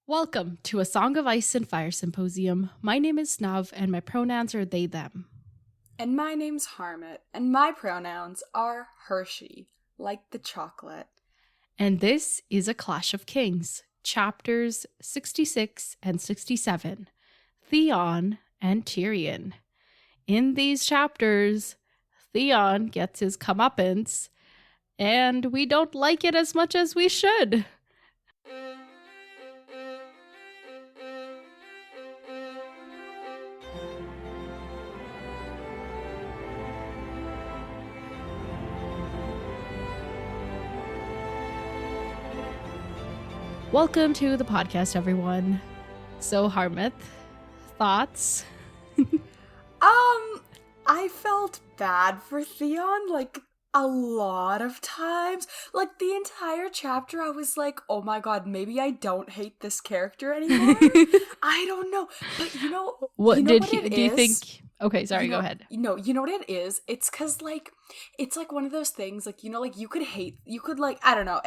Welcome to a Song of Ice and Fire Symposium. My name is Snav, and my pronouns are they, them. And my name's Harmit, and my pronouns are Hershey, like the chocolate. And this is A Clash of Kings, chapters 66 and 67, Theon and Tyrion. In these chapters, Theon gets his comeuppance, and we don't like it as much as we should. Welcome to the podcast, everyone. So, Harmith, thoughts? I felt bad for Theon, a lot of times. The entire chapter, I was like, oh my god, maybe I don't hate this character anymore. I don't know. But do you think... Okay, sorry, go ahead. No, you know what it is? It's because, it's one of those things, you could hate, I don't know,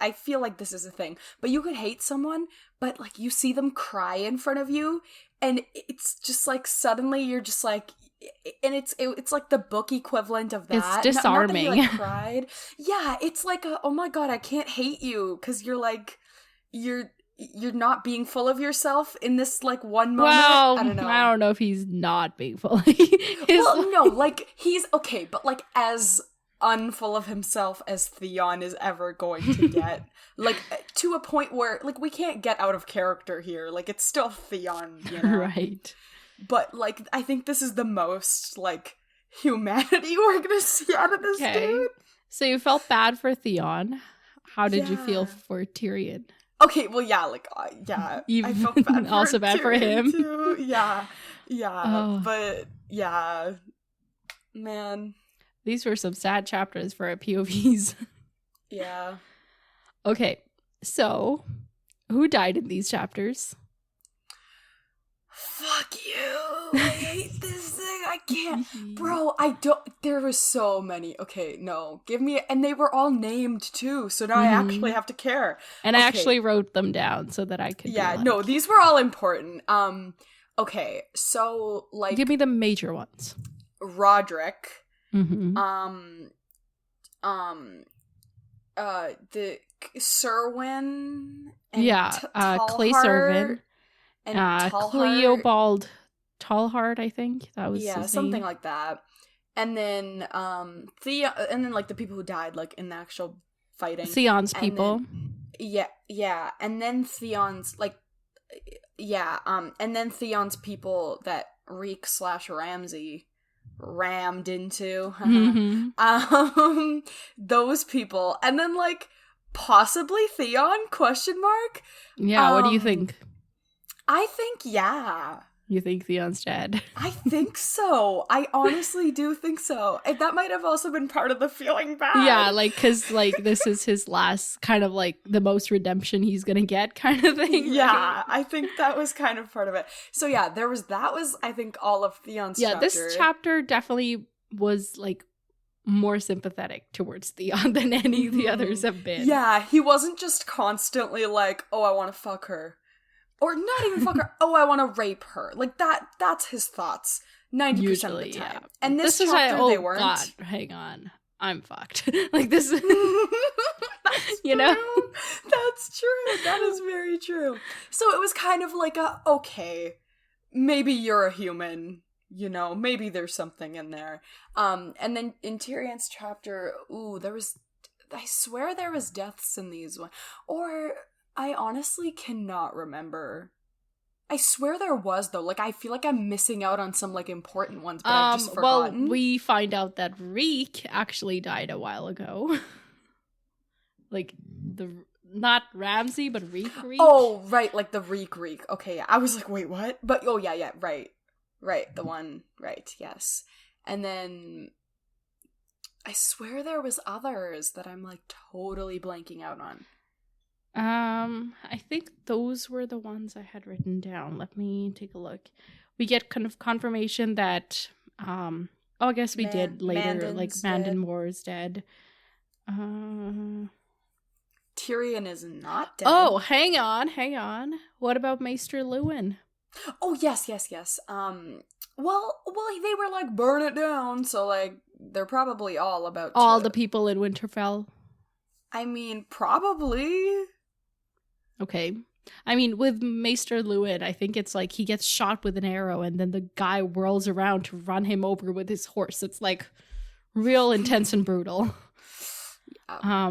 I feel like this is a thing, but you could hate someone, but, you see them cry in front of you, and it's just, suddenly you're just, and it's like the book equivalent of that. It's disarming. Not that he, cried. Yeah, it's oh my god, I can't hate you, because you're not being full of yourself in this, one moment. Well, I don't know. I don't know if he's not being full. Well, no, he's, okay, but, as unfull of himself as Theon is ever going to get. To a point where, we can't get out of character here. It's still Theon, you know? Right. But, I think this is the most, humanity we're gonna see out of this dude. So you felt bad for Theon. How did you feel for Tyrion? Okay, well, yeah, I felt bad for also bad for him. Too. Yeah, but, yeah, man. These were some sad chapters for our POVs. Yeah. Okay, so, who died in these chapters? Fuck you! I hate this thing, I can't. Bro, there were so many. Okay, no, give me, and they were all named too, so now I actually have to care. And I actually wrote them down so that I could no, these were all important. Okay, so, give me the major ones. Roderick. Mm-hmm. The Serwyn. And Clay Serwyn. And Cleobald Tallhard, I think that was his something name. like that. And then Theon, and then the people who died in the actual fighting. Theon's people. And then Theon's and then Theon's people that Reek/Ramsay rammed into. Those people, and then possibly Theon ? Yeah, what do you think? I think, yeah. You think Theon's dead? I think so. I honestly do think so. And that might have also been part of the feeling bad. Yeah, because, this is his last kind of, the most redemption he's gonna get kind of thing. Yeah, right? I think that was kind of part of it. So, yeah, that was, I think, all of Theon's chapter. Yeah, this chapter definitely was, more sympathetic towards Theon than any of the others have been. Yeah, he wasn't just constantly oh, I want to fuck her. Or not even fuck her. Oh, I want to rape her. That's his thoughts 90% Usually, of the time. Yeah. And this chapter, they weren't. God, hang on. I'm fucked. This. That's you know? True. That's true. That is very true. So it was kind of okay, maybe you're a human. Maybe there's something in there. And then in Tyrion's chapter, I swear there was deaths in these ones. Or... I honestly cannot remember. I swear there was, though. I feel like I'm missing out on some, important ones, but I've just forgotten. Well, we find out that Reek actually died a while ago. Not Ramsay, but Reek. Oh, right, the Reek. Okay, yeah. I was wait, what? But, oh, yeah, right. Right, the one, right, yes. And then... I swear there was others that I'm, totally blanking out on. I think those were the ones I had written down. Let me take a look. We get kind of confirmation that, I guess we did later, Mandan's Mandan Moore is dead. Tyrion is not dead. Oh, hang on. What about Maester Lewin? Oh, yes. Well, they were like, burn it down, so like, they're probably all about all the people in Winterfell. I mean, probably. Okay. I mean, with Maester Lewin, I think it's like he gets shot with an arrow and then the guy whirls around to run him over with his horse. It's like real intense and brutal. Yeah.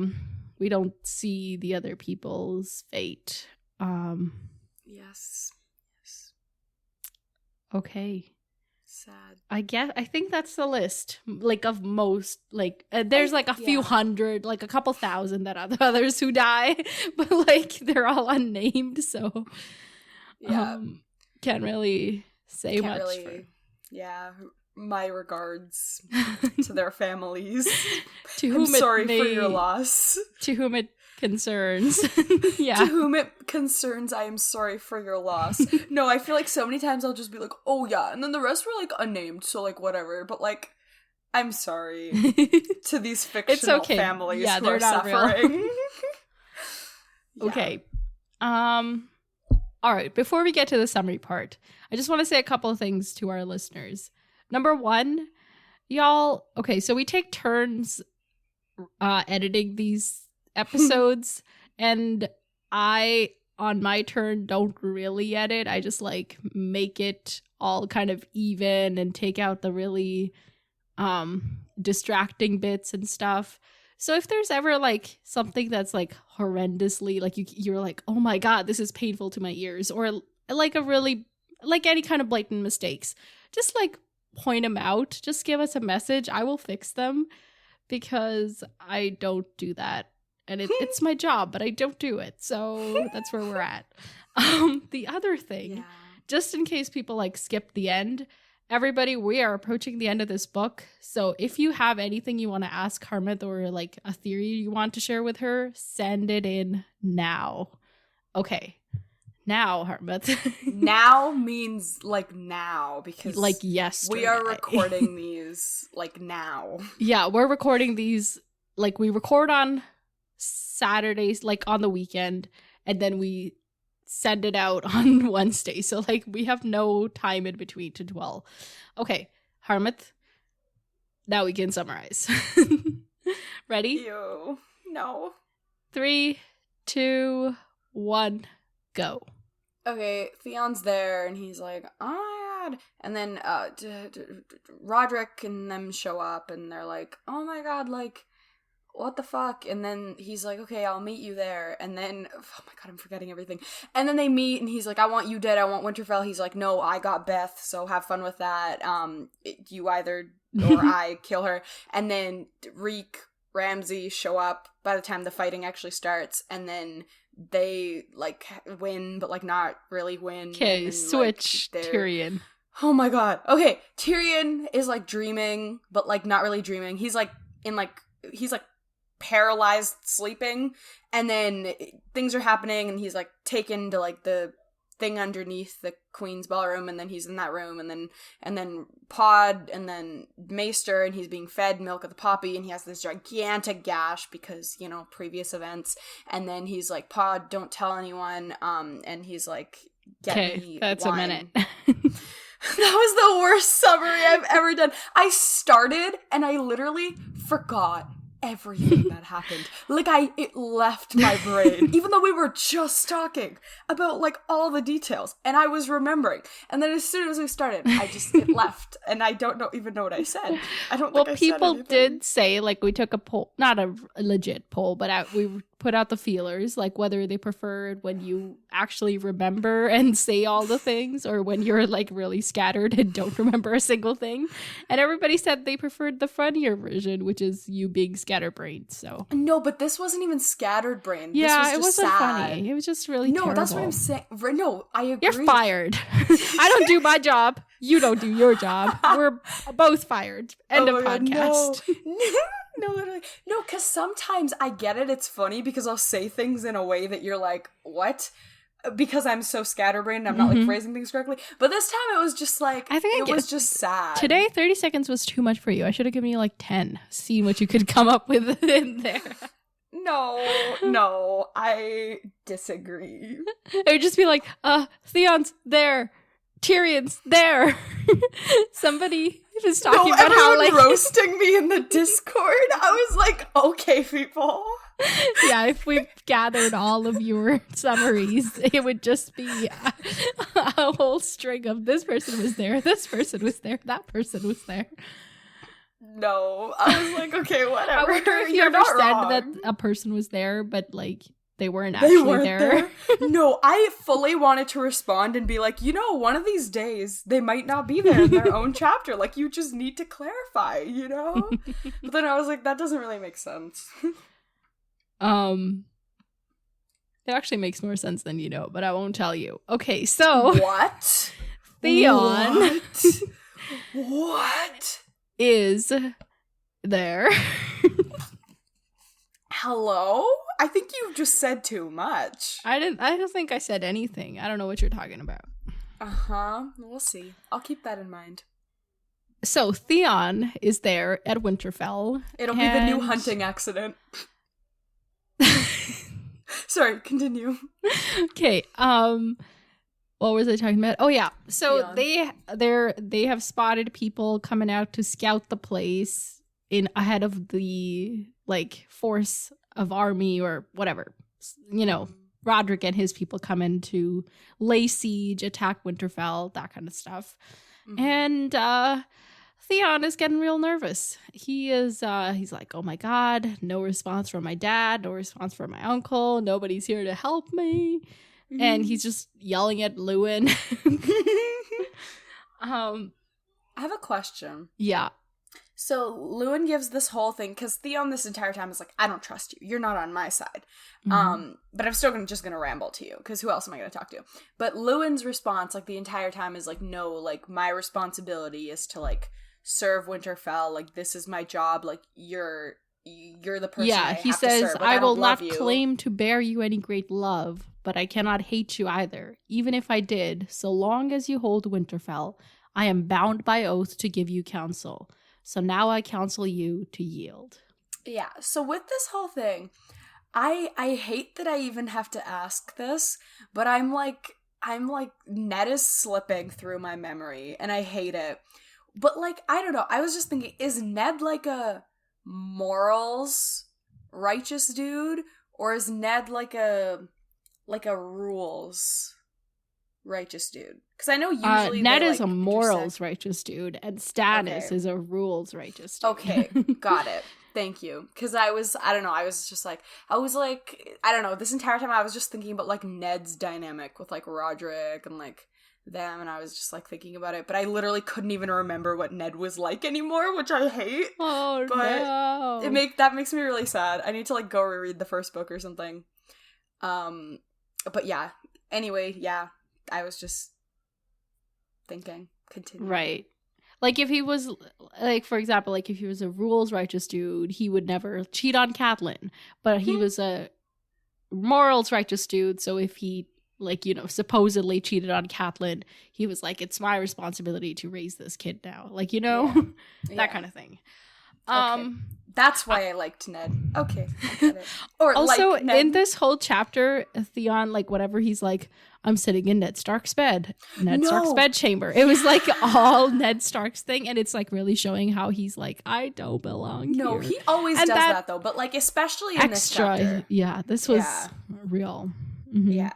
We don't see the other people's fate. Yes. Okay. Sad. I think that's the list, like, of most, like, there's like a few hundred, like a couple thousand that others who die, but like they're all unnamed, so can't really say much. My regards to their families. To whom I'm sorry for your loss. To whom it concerns. Yeah. To whom it concerns, I am sorry for your loss. No, I feel like so many times I'll just be like, oh yeah, and then the rest were like unnamed, so like whatever, but like, I'm sorry to these fictional families who they're are not suffering. Real. Okay. All right, before we get to the summary part, I just want to say a couple of things to our listeners. Number one, y'all, okay, so we take turns editing these episodes, and I, on my turn, don't really edit. I just like make it all kind of even and take out the really distracting bits and stuff. So if there's ever like something that's like horrendously, like you're like, oh my god, this is painful to my ears, or like a really, like any kind of blatant mistakes, just like point them out. Just give us a message. I will fix them, because I don't do that. And it's my job, but I don't do it. So that's where we're at. The other thing, just in case people like skip the end, everybody, we are approaching the end of this book. So if you have anything you want to ask Harmouth, or like a theory you want to share with her, send it in now. Okay. Now, Harmouth. Now means like now, because like yesterday. We are recording these like now. Yeah, we're recording these, like we record on Saturdays, like on the weekend, and then we send it out on Wednesday. So like we have no time in between to dwell. Okay, Harmouth, now we can summarize. Ready? Ew. No. 3, 2, 1, go. Okay, Theon's there, and he's like, oh my god. And then Roderick and them show up, and they're like, oh my god, like, what the fuck? And then he's like, okay, I'll meet you there. And then, oh my god, I'm forgetting everything. And then they meet, and he's like, I want you dead, I want Winterfell. He's like, no, I got Beth, so have fun with that. You either or I kill her. And then Reek, Ramsay show up by the time the fighting actually starts, and then they like win, but like not really win. Okay, switch like, Tyrion. Oh my god. Okay, Tyrion is like dreaming, but like not really dreaming. He's like he's like paralyzed sleeping, and then things are happening, and he's like taken to like the thing underneath the Queen's ballroom, and then he's in that room, and then Pod, and then Maester, and he's being fed milk of the poppy, and he has this gigantic gash because, you know, previous events, and then he's like, Pod, don't tell anyone, and he's like, get me that's wine. A minute. That was the worst summary I've ever done. I started, and I literally forgot everything that happened. Like, it left my brain, even though we were just talking about like all the details, and I was remembering, and then as soon as we started, it left, and I don't even know what I said. I don't think I said anything. Well, people did say, like, we took a poll, not a legit poll, but we put out the feelers, like whether they preferred when you actually remember and say all the things, or when you're like really scattered and don't remember a single thing. And everybody said they preferred the funnier version, which is you being scatterbrained. So no, but this wasn't even scattered brain. Yeah, this was just it wasn't sad. funny. It was just really terrible. That's what I'm saying. No, I agree. You're fired. I don't do my job. You don't do your job. We're both fired. End of podcast. No, literally. No, because sometimes I get it. It's funny because I'll say things in a way that you're like, what? Because I'm so scatterbrained, I'm not like phrasing things correctly. But this time it was just like, I think it was just sad. Today, 30 seconds was too much for you. I should have given you like 10. Seen what you could come up with in there. No, I disagree. It would just be like, Theon's there. Tyrion's there. Somebody was talking about how, like, roasting me in the Discord. I was like, okay, people. Yeah, if we gathered all of your summaries, it would just be a whole string of this person was there, this person was there, that person was there. No, I was like, okay, whatever. I wonder if you ever said that a person was there, but like they weren't there. No, I fully wanted to respond and be like, one of these days they might not be there in their own chapter. Like, you just need to clarify, But then I was like, that doesn't really make sense. It actually makes more sense than but I won't tell you. Okay, so what? Theon What? Is there. Hello? I think you just said too much. I don't think I said anything. I don't know what you're talking about. We'll see. I'll keep that in mind. So Theon is there at Winterfell. It'll be the new hunting accident. Sorry, continue. Okay. What was I talking about? Oh yeah. So Theon. they have spotted people coming out to scout the place ahead of the force of army or whatever. Roderick and his people come in to lay siege, attack Winterfell, that kind of stuff. Mm-hmm. And Theon is getting real nervous. He's like, oh my God, no response from my dad, no response from my uncle, nobody's here to help me. Mm-hmm. And he's just yelling at Lewin. I have a question. Yeah. So Lewin gives this whole thing, because Theon this entire time is like, I don't trust you. You're not on my side. Mm-hmm. But I'm still just going to ramble to you, because who else am I going to talk to? But Lewin's response, the entire time is like, no, my responsibility is to, serve Winterfell. This is my job. You're the person I have he says, to serve. I will not claim to bear you any great love, but I cannot hate you either. Even if I did, so long as you hold Winterfell, I am bound by oath to give you counsel. So now I counsel you to yield. Yeah, so with this whole thing, I hate that I even have to ask this, but I'm like, Ned is slipping through my memory, and I hate it. But, I don't know, I was just thinking, is Ned, a morals righteous dude, or is Ned, a rules righteous dude? Because I know usually Ned is a morals righteous dude, and Stannis is a rules righteous dude. Okay, got it. Thank you. Because I don't know, I don't know, this entire time I was just thinking about, Ned's dynamic with, Roderick and, them, and I was just, thinking about it, but I literally couldn't even remember what Ned was like anymore, which I hate. Oh, but no. That makes me really sad. I need to, go reread the first book or something. But yeah. Anyway, yeah. I was just thinking. Continue. Right. If he was, for example, if he was a rules righteous dude, he would never cheat on Catelyn. But he was a morals righteous dude, so if he, supposedly cheated on Catelyn, he was like, it's my responsibility to raise this kid now. That kind of thing. Okay. That's why I liked Ned. Okay, I get it. Or also, Ned. in this whole chapter, Theon, whatever, he's like, I'm sitting in Ned Stark's bed. Stark's bedchamber. It was all Ned Stark's thing, and it's really showing how he's I don't belong No, here. he always does that though, but especially in this chapter. Yeah, this was real. Mm-hmm. Yeah.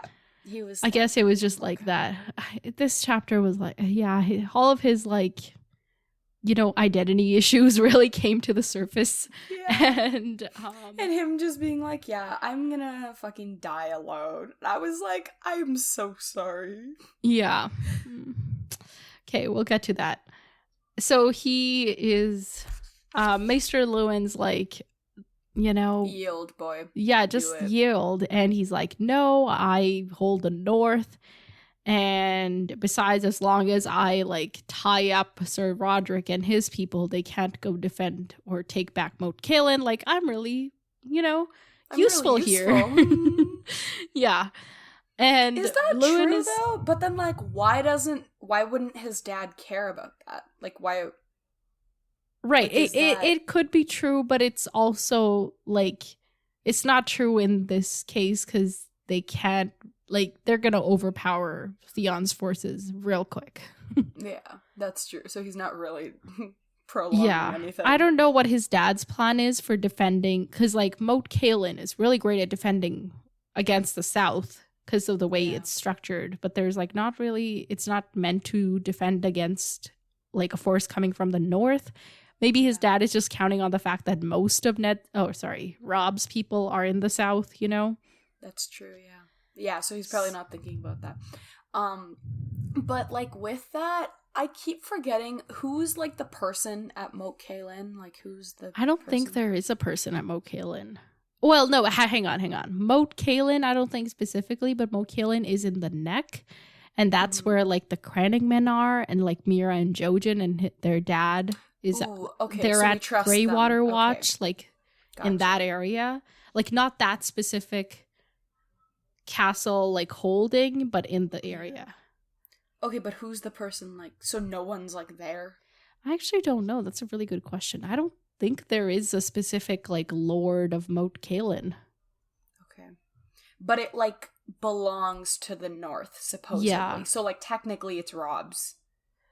He was I guess it was just that. This chapter was all of his identity issues really came to the surface. Yeah. And him just being I'm gonna fucking die alone. I was like, I'm so sorry. Yeah. Okay, we'll get to that. So he is Maester Lewin's yield, boy. Yeah, just yield. And he's like, no, I hold the North. And besides, as long as I tie up Sir Roderick and his people, they can't go defend or take back Moat Cailin. I'm really, useful here. Yeah. And is that true though? But then why wouldn't his dad care about that? Why? Right. It could be true, but it's also it's not true in this case because they can't, like, they're gonna overpower Theon's forces real quick. Yeah, that's true. So he's not really prolonging anything. I don't know what his dad's plan is for defending, because, like, Moat Cailin is really great at defending against the south because of the way it's structured, but there's, like, not really, it's not meant to defend against, like, a force coming from the north. Maybe his dad is just counting on the fact that most of Rob's people are in the south, you know? That's true, yeah. Yeah, so he's probably not thinking about that. But, like, with that, I keep forgetting who's, like, the person at Moat Cailin. Like, who's the I don't think there is a person at Moat Cailin. Well, no, hang on. Moat Cailin, I don't think specifically, but Moat Cailin is in the Neck. And that's where, like, the Cranning men are, and, like, Mira and Jojen and their dad is. Ooh, okay, they're so at Greywater Watch, like, Gotcha. in that area. Like, not that specific castle, like, holding, but in the area. Okay, but who's the person, like, so no one's, like, there? I actually don't know. That's a really good question. I don't think there is a specific, like, Lord of Moat Cailin. Okay. But it, like, belongs to the north, supposedly. Yeah. So, like, technically it's Rob's.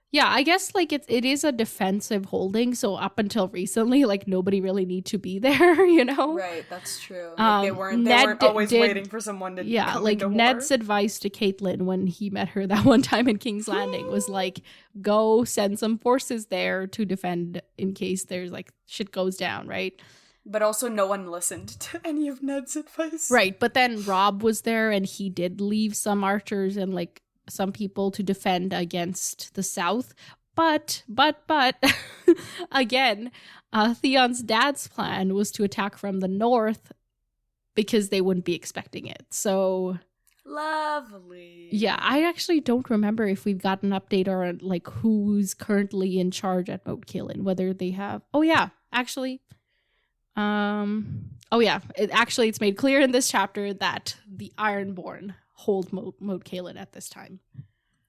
Yeah, I guess, like, it is a defensive holding, so up until recently, like, nobody really need to be there, you know? Right, that's true. Like, they weren't always waiting for someone to come like, into Ned's war. advice to Caitlyn when he met her that one time in King's Landing was, like, go send some forces there to defend in case there's, like, shit goes down, right? But also no one listened to any of Ned's advice. Right, but then Rob was there, and he did leave some archers and, like, some people to defend against the south. But again, Theon's dad's plan was to attack from the north because they wouldn't be expecting it. So lovely. Yeah, I actually don't remember if we've got an update or, like, who's currently in charge at Moat Cailin, whether they have. It's made clear in this chapter that the Ironborn hold Moat Cailin at this time.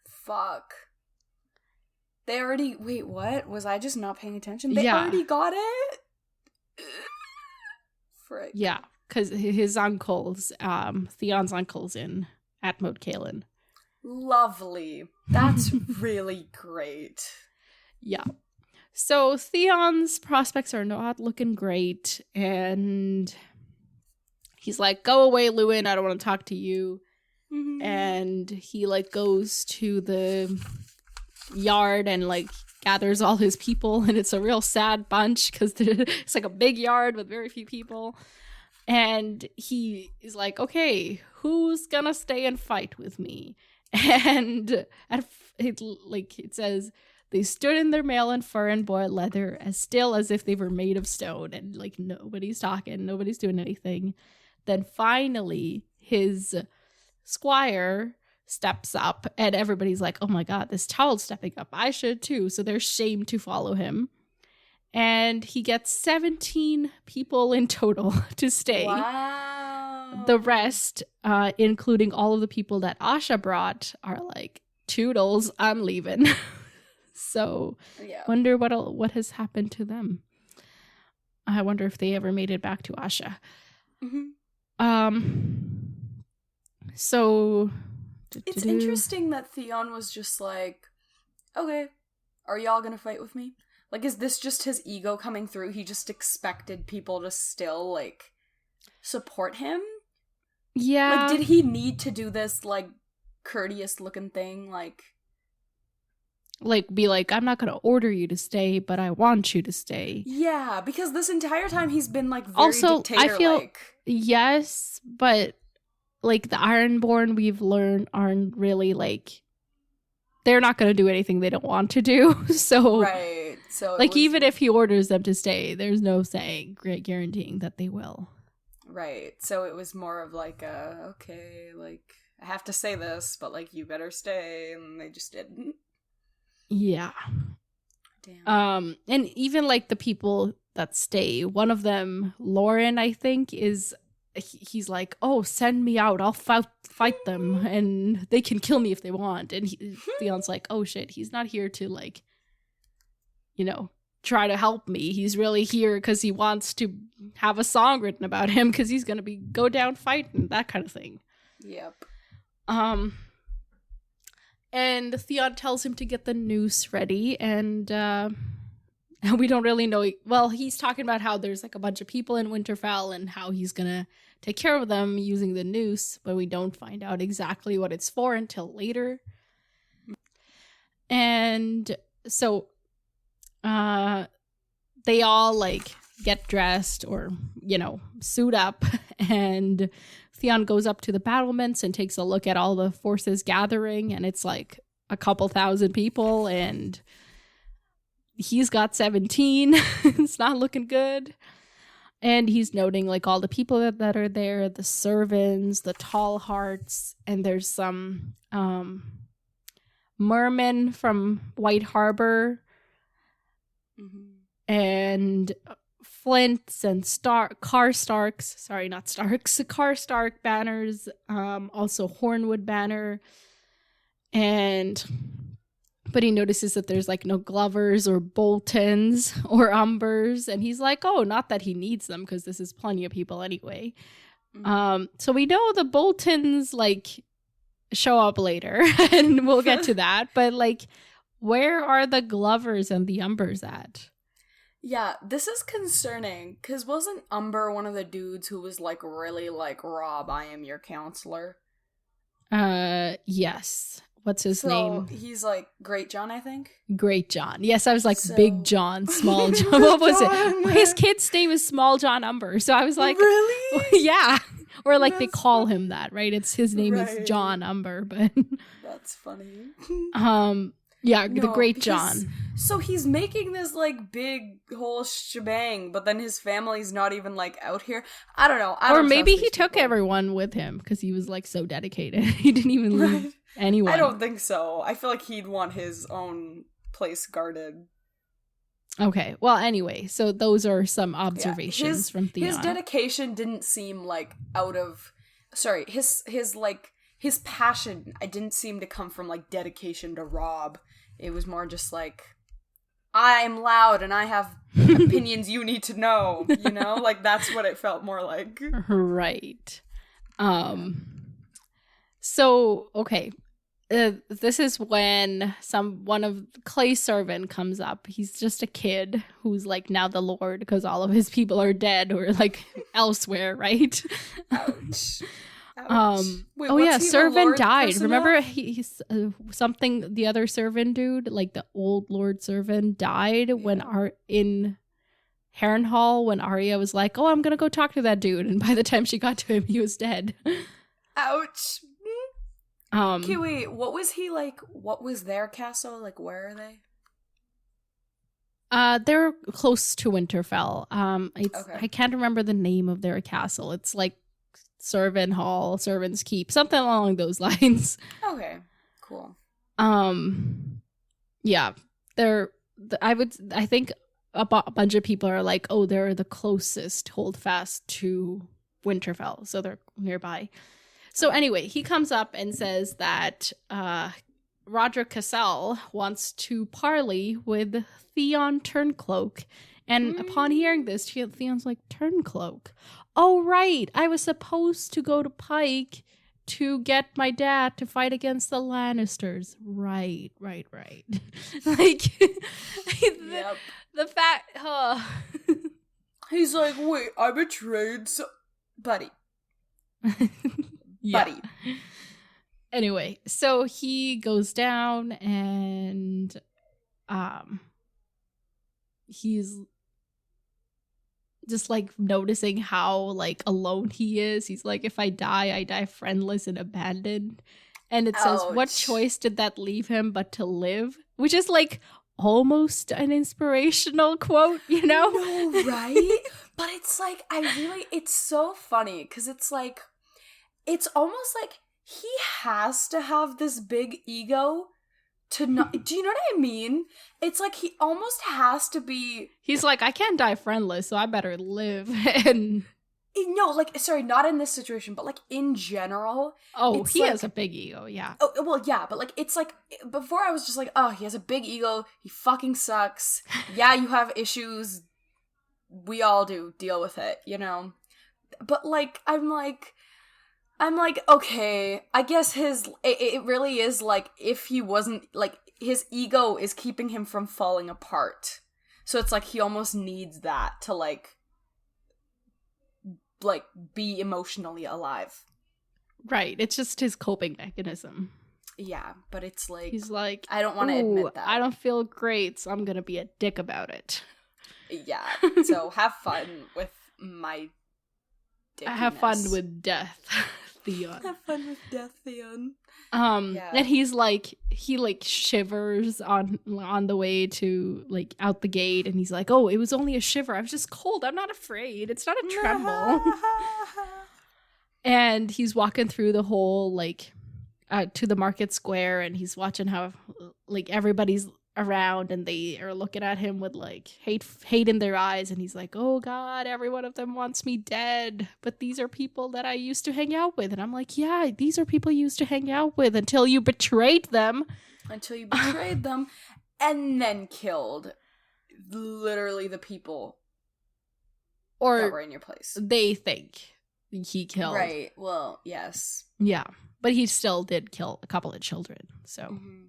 Fuck. They already... Wait, what? Was I just not paying attention? They already got it? Frick. Yeah, because his uncles, Theon's uncles at Moat Cailin. Lovely. That's really great. Yeah. So Theon's prospects are not looking great, and he's like, go away, Lewin, I don't want to talk to you. Mm-hmm. And he, like, goes to the yard and, like, gathers all his people, and it's a real sad bunch because it's like a big yard with very few people. And he is like, okay, who's gonna stay and fight with me? And it says they stood in their mail and fur and boiled leather, as still as if they were made of stone, and, like, nobody's talking, nobody's doing anything. Then finally his squire steps up, and everybody's like, oh my god, this child's stepping up, I should too. So they're shamed to follow him, and he gets 17 people in total to stay. Wow. The rest, including all of the people that Asha brought, are like, toodles, I'm leaving. So wonder what has happened to them. I wonder if they ever made it back to Asha. So it's interesting that Theon was just like, okay, are y'all gonna fight with me? Like, is this just his ego coming through? He just expected people to still, like, support him? Yeah. Like, did he need to do this, like, courteous looking thing? Like, be like, I'm not gonna order you to stay, but I want you to stay. Yeah, because this entire time he's been, like, very also, dictator-like. I feel, yes, but, like, the Ironborn we've learned aren't really, like, they're not going to do anything they don't want to do. So, right. So, like, even if he orders them to stay, there's no saying, guaranteeing that they will. Right. So it was more of like okay, like, I have to say this, but, like, you better stay, and they just didn't. Yeah. Damn. And even, like, the people that stay, one of them, Lauren, I think, is... he's like, oh, send me out, I'll fight them, and they can kill me if they want. And Theon's like, oh shit, he's not here to, like, you know, try to help me. He's really here because he wants to have a song written about him because he's going to go down fighting, that kind of thing. Yep. And Theon tells him to get the noose ready, and we don't really know. Well, he's talking about how there's like a bunch of people in Winterfell and how he's going to take care of them using the noose, but we don't find out exactly what it's for until later. And so they all like get dressed or, suit up, and Theon goes up to the battlements and takes a look at all the forces gathering, and it's like a couple thousand people, and he's got 17. It's not looking good. And he's noting like all the people that are there, the servants, the tall hearts, and there's some mermen from White Harbor, and Flints and Karstark banners, also Hornwood banner, but he notices that there's like no Glovers or Boltons or Umbers, and he's like, oh, not that he needs them because this is plenty of people anyway. So we know the Boltons like show up later, and we'll get to that, but like, where are the Glovers and the Umbers at? Yeah, this is concerning, because wasn't Umber one of the dudes who was like really like, Rob, I am your counselor? Yes. What's his name? He's like Great John, I think. Great John. Yes, I was like Big John, Small John. What was it? His kid's name is Small John Umber. So I was like, really? Yeah. Or like they call him that, right? His name is John Umber, but that's funny. Yeah, the Great John. So he's making this like big whole shebang, but then his family's not even like out here. I don't know. Or maybe he took everyone with him because he was like so dedicated. He didn't even leave anyone. I don't think so. I feel like he'd want his own place guarded. Okay. Well, anyway, so those are some observations from Theon. His dedication didn't seem like his passion, I didn't seem to come from like dedication to Rob. It was more just like, I'm loud and I have opinions you need to know, like that's what it felt more like. Right. So, okay. This is when one of Clay's servant comes up. He's just a kid who's like now the Lord because all of his people are dead or like elsewhere, right? Ouch. Wait, servant died. Remember he's something, the other servant dude, like the old Lord servant died when in Harrenhal, when Arya was like, oh, I'm gonna go talk to that dude, and by the time she got to him, he was dead. Ouch. Okay, wait, what was he like? What was their castle? Like, where are they? They're close to Winterfell. Okay. I can't remember the name of their castle. It's like Servant Hall, Servant's Keep, something along those lines. Okay, cool. Yeah, I think a bunch of people are like, oh, they're the closest holdfast to Winterfell, so they're nearby. So anyway, he comes up and says that Roderick Cassell wants to parley with Theon Turncloak. And upon hearing this, Theon's like, Turncloak? Oh, right. I was supposed to go to Pike to get my dad to fight against the Lannisters. Right. Like, the fact... He's like, wait, I betrayed Buddy. Yeah. Buddy. Anyway, so he goes down and he's just like noticing how like alone he is. He's like, if I die friendless and abandoned. And it says, what choice did that leave him but to live? Which is like almost an inspirational quote, No, right? But it's like, it's so funny because it's like, it's almost like he has to have this big ego to not. Do you know what I mean? It's like he almost has to be. He's like, I can't die friendless, so I better live and No, like, sorry, not in this situation, but like in general. Oh, he like, has a big ego, yeah. Oh, well, yeah, but like, it's like, before I was just like, oh, he has a big ego, he fucking sucks. Yeah, you have issues. We all do. Deal with it, you know? But like, I'm like, okay, I guess it really is like, if he wasn't, like, his ego is keeping him from falling apart. So it's like, he almost needs that to like be emotionally alive. Right, it's just his coping mechanism. Yeah, but it's like, he's like, I don't want to admit that. I don't feel great, so I'm gonna be a dick about it. Yeah, so have fun with my dickiness. Have fun with death, Theon. Have fun with death, Theon. Yeah. And he shivers on the way to like out the gate, and he's like, oh, it was only a shiver, I was just cold, I'm not afraid, it's not a tremble. And he's walking through the whole like to the market square, and he's watching how like everybody's around, and they are looking at him with like hate in their eyes, and he's like, oh god, every one of them wants me dead, but these are people that I used to hang out with. And I'm like, yeah, these are people you used to hang out with until you betrayed them and then killed literally the people or that were in your place. They think he killed, right? Well, yes, yeah, but he still did kill a couple of children. So mm-hmm.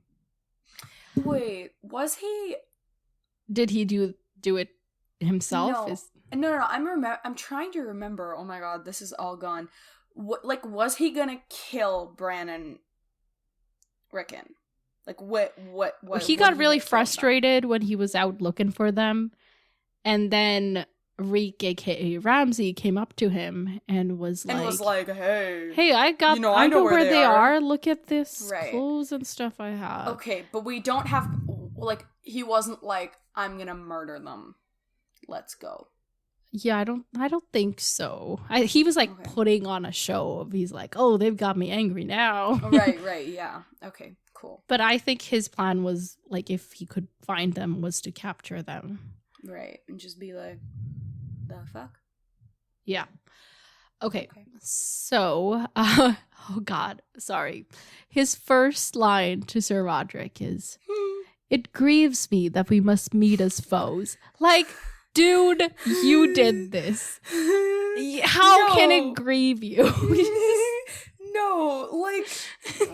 Wait, was he? Did he do it himself? No. I'm trying to remember. Oh my god, this is all gone. What? Like, was he gonna kill Bran and Rickon? Like, what? He got really frustrated when he was out looking for them, and then Reek, aka Ramsay, came up to him and was like, hey, I got, I know where they are. Look at this clothes and stuff I have. Okay, but we don't have, like, he wasn't like, I'm gonna murder them. Let's go. Yeah, I don't think so. He was like putting on a show of, he's like, oh, they've got me angry now. Right, yeah. Okay, cool. But I think his plan was like, if he could find them, was to capture them. Right, and just be like, the fuck? Yeah. Okay. So, oh god, sorry. His first line to Sir Roderick is, it grieves me that we must meet as foes. Like, dude, you did this. How can it grieve you? No, like,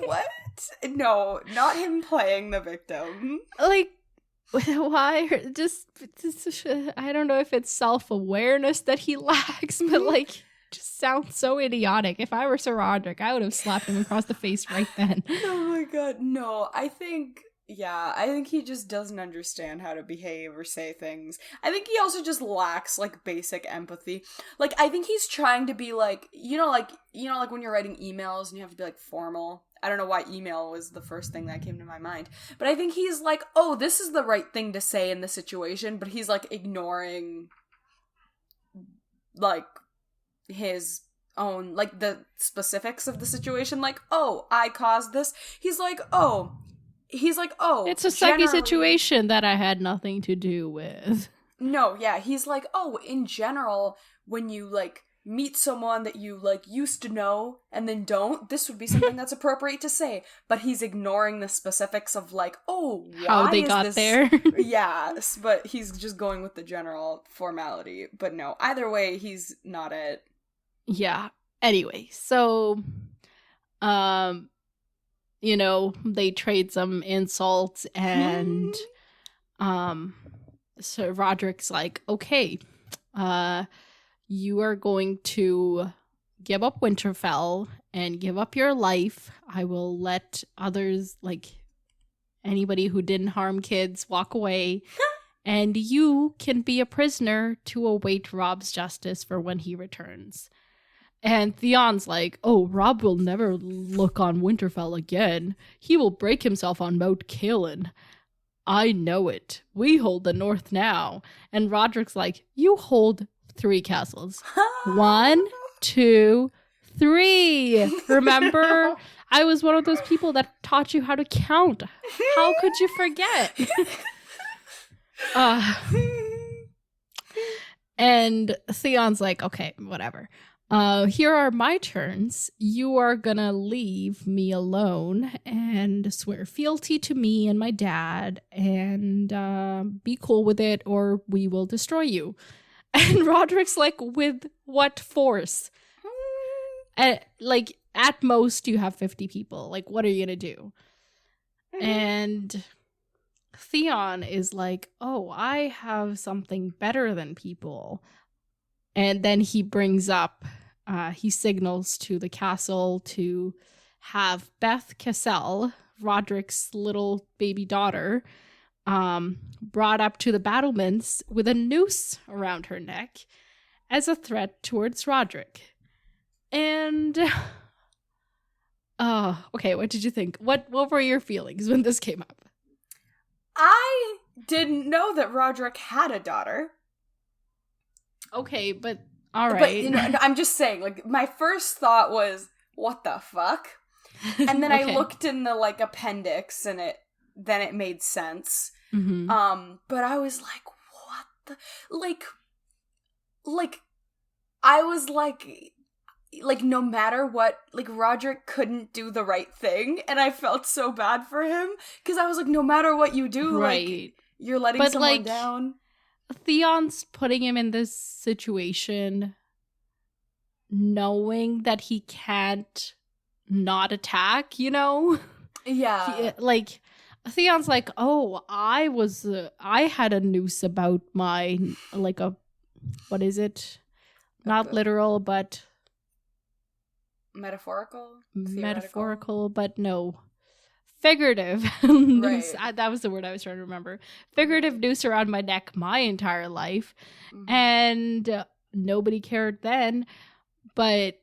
what? No, not him playing the victim. Like, why? Just I don't know if it's self-awareness that he lacks, but like, just sounds so idiotic. If I were Sir Roderick, I would have slapped him across the face right then. Oh my god, no. I think he just doesn't understand how to behave or say things. I think he also just lacks like basic empathy. Like, I think he's trying to be like, like when you're writing emails and you have to be like formal. I don't know why email was the first thing that came to my mind. But I think he's like, oh, this is the right thing to say in the situation, but he's like ignoring like his own, like the specifics of the situation. Like, oh, I caused this. He's like, oh, it's a sucky situation that I had nothing to do with. No, yeah, he's like, oh, in general, when you like meet someone that you like used to know and then don't, this would be something that's appropriate to say. But he's ignoring the specifics of like, oh, why how they got there. Yes, but he's just going with the general formality. But no, either way, he's not it. Yeah. Anyway, so they trade some insults, and so Roderick's like, okay, you are going to give up Winterfell and give up your life. I will let others, like anybody who didn't harm kids, walk away. And you can be a prisoner to await Rob's justice for when he returns. And Theon's like, oh, Rob will never look on Winterfell again. He will break himself on Mount Caelan. I know it. We hold the North now. And Roderick's like, you hold 3 castles. 1, 2, 3. Remember? No. I was one of those people that taught you how to count. How could you forget? And Theon's like, okay, whatever. Here are my turns. You are gonna leave me alone and swear fealty to me and my dad and be cool with it, or we will destroy you. And Roderick's like, with what force? Like, at most, you have 50 people. Like, what are you gonna do? And Theon is like, oh, I have something better than people. And then he brings up, he signals to the castle to have Beth Cassel, Roderick's little baby daughter, brought up to the battlements with a noose around her neck as a threat towards Roderick. And okay, what did you think? What were your feelings when this came up? I didn't know that Roderick had a daughter. Okay, but all right. But, you know, I'm just saying, like, my first thought was, what the fuck? And then Okay. I looked in the, like, appendix, and then it made sense. Mm-hmm. But I was like, what the, like, I was like, no matter what, like, Roderick couldn't do the right thing, and I felt so bad for him, because I was like, no matter what you do, right. like, you're letting someone down. Theon's putting him in this situation knowing that he can't not attack, you know? Yeah. Theon's like, oh, I had a noose about my, like, what is it? Not literal, but... Metaphorical, but no. Figurative noose. Right. That was the word I was trying to remember. Figurative noose around my neck my entire life. Mm-hmm. And nobody cared then. But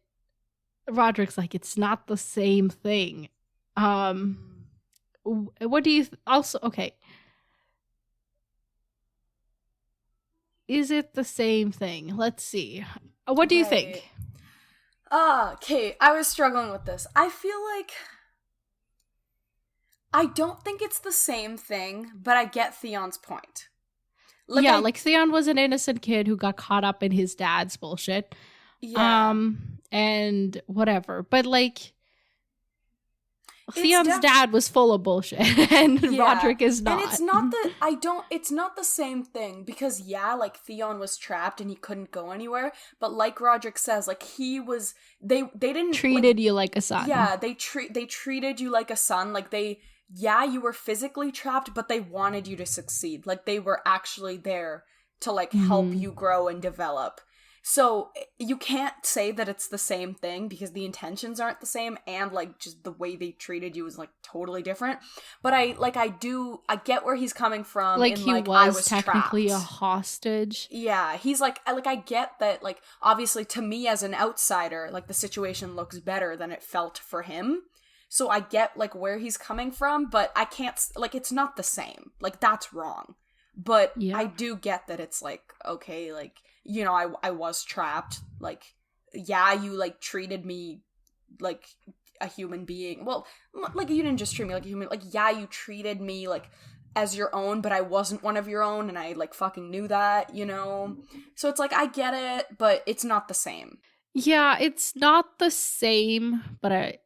Roderick's like, it's not the same thing. What do you also, okay. Is it the same thing? Let's see. What do you think? Okay, I was struggling with this. I feel like I don't think it's the same thing, but I get Theon's point. Like Theon was an innocent kid who got caught up in his dad's bullshit. Yeah. And whatever. But like Theon's dad was full of bullshit and Roderick is not. And it's not the same thing because like Theon was trapped and he couldn't go anywhere, but like Roderick says, like they didn't treated you like a son. Yeah, they treated you like a son, like you were physically trapped, but they wanted you to succeed. Like they were actually there to like help you grow and develop. So you can't say that it's the same thing because the intentions aren't the same and like just the way they treated you is like totally different. But I get where he's coming from. Like he I was technically trapped. A hostage. Yeah, he's like I get that, like obviously to me as an outsider, like the situation looks better than it felt for him. So I get like where he's coming from, but I can't, like it's not the same. Like that's wrong. But I do get that it's like, okay, like, you know, I was trapped. Like, you like treated me like a human being. Well, like you didn't just treat me like a human. Like, you treated me like as your own, but I wasn't one of your own, and I like fucking knew that, you know? So it's like, I get it, but it's not the same. Yeah, it's not the same, but I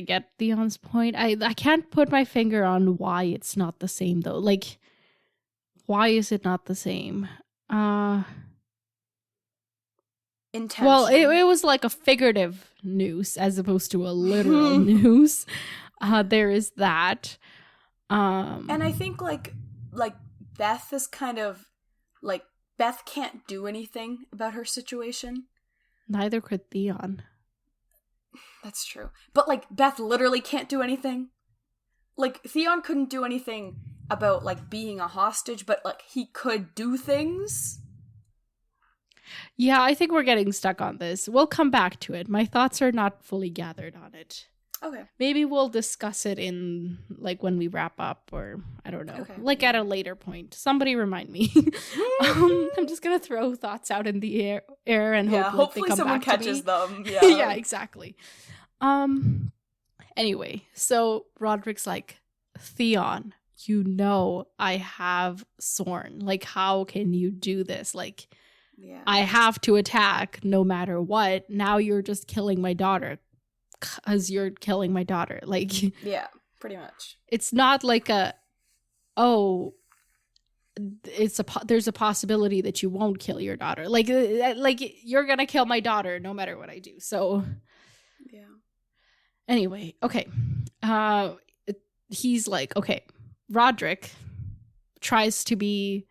get Theon's point. I can't put my finger on why it's not the same though. Like, why is it not the same? Intention. Well, it was like a figurative noose as opposed to a literal noose. There is that. And I think like Beth is kind of like, Beth can't do anything about her situation. Neither could Theon. That's true. But like Beth literally can't do anything. Like Theon couldn't do anything about like being a hostage, but like he could do things. Yeah, I think we're getting stuck on this. We'll come back to it. My thoughts are not fully gathered on it. Okay. Maybe we'll discuss it in like when we wrap up, or I don't know, okay. Like at a later point. Somebody remind me. I'm just gonna throw thoughts out in the air and hope hopefully they come someone back catches to me. them. Yeah. Yeah, exactly. Anyway, so Roderick's like, Theon, you know I have Sorn. Like, how can you do this? Like, Yeah. I have to attack no matter what. Now you're just killing my daughter because you're killing my daughter. Like, yeah, pretty much. It's not like there's a possibility that you won't kill your daughter. Like you're gonna kill my daughter no matter what I do. So yeah. Anyway, okay. He's like, okay, Roderick tries to be,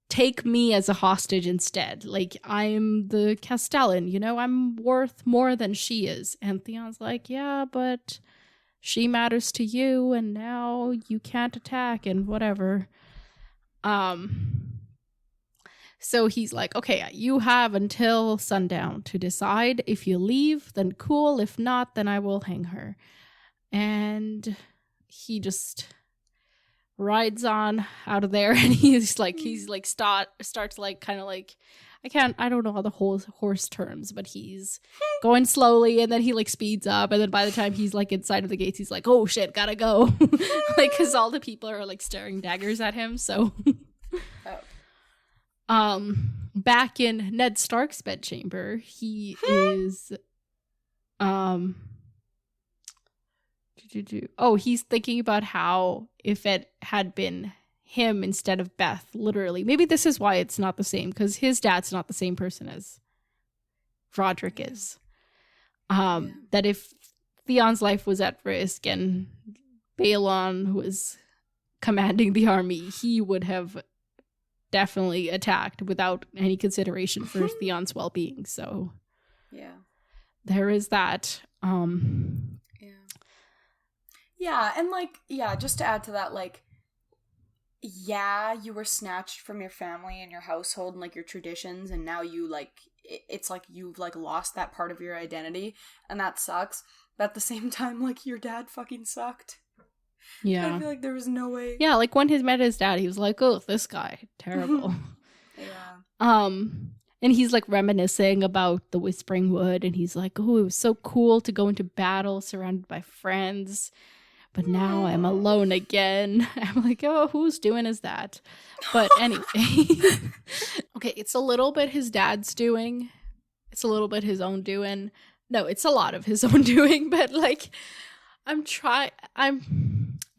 take me as a hostage instead. Like, I'm the Castellan, I'm worth more than she is. And Theon's like, yeah, but she matters to you, and now you can't attack and whatever. So he's like, okay, you have until sundown to decide. If you leave, then cool. If not, then I will hang her. And he just rides on out of there, and he's like starts like kind of like, I don't know all the whole horse terms, but he's going slowly, and then he like speeds up, and then by the time he's like inside of the gates, he's like, oh shit, gotta go. Like, because all the people are like staring daggers at him. So back in Ned Stark's bedchamber, he is he's thinking about how if it had been him instead of Beth, literally, maybe this is why it's not the same, because his dad's not the same person as Roderick is. That if Theon's life was at risk and Balon was commanding the army, he would have definitely attacked without any consideration for Theon's well-being. So yeah, there is that. Yeah, and like, yeah, just to add to that, like, yeah, you were snatched from your family and your household and like your traditions, and now you like, it's like you've like lost that part of your identity, and that sucks. But at the same time, like, your dad fucking sucked. Yeah. I feel like there was no way. Yeah, like when he met his dad, he was like, oh, this guy, terrible. Yeah. And he's like reminiscing about the Whispering Wood, and he's like, oh, it was so cool to go into battle surrounded by friends. But now I'm alone again. I'm like, oh, whose doing is that? But anyway. Okay, it's a little bit his dad's doing. It's a little bit his own doing. No, it's a lot of his own doing. But like,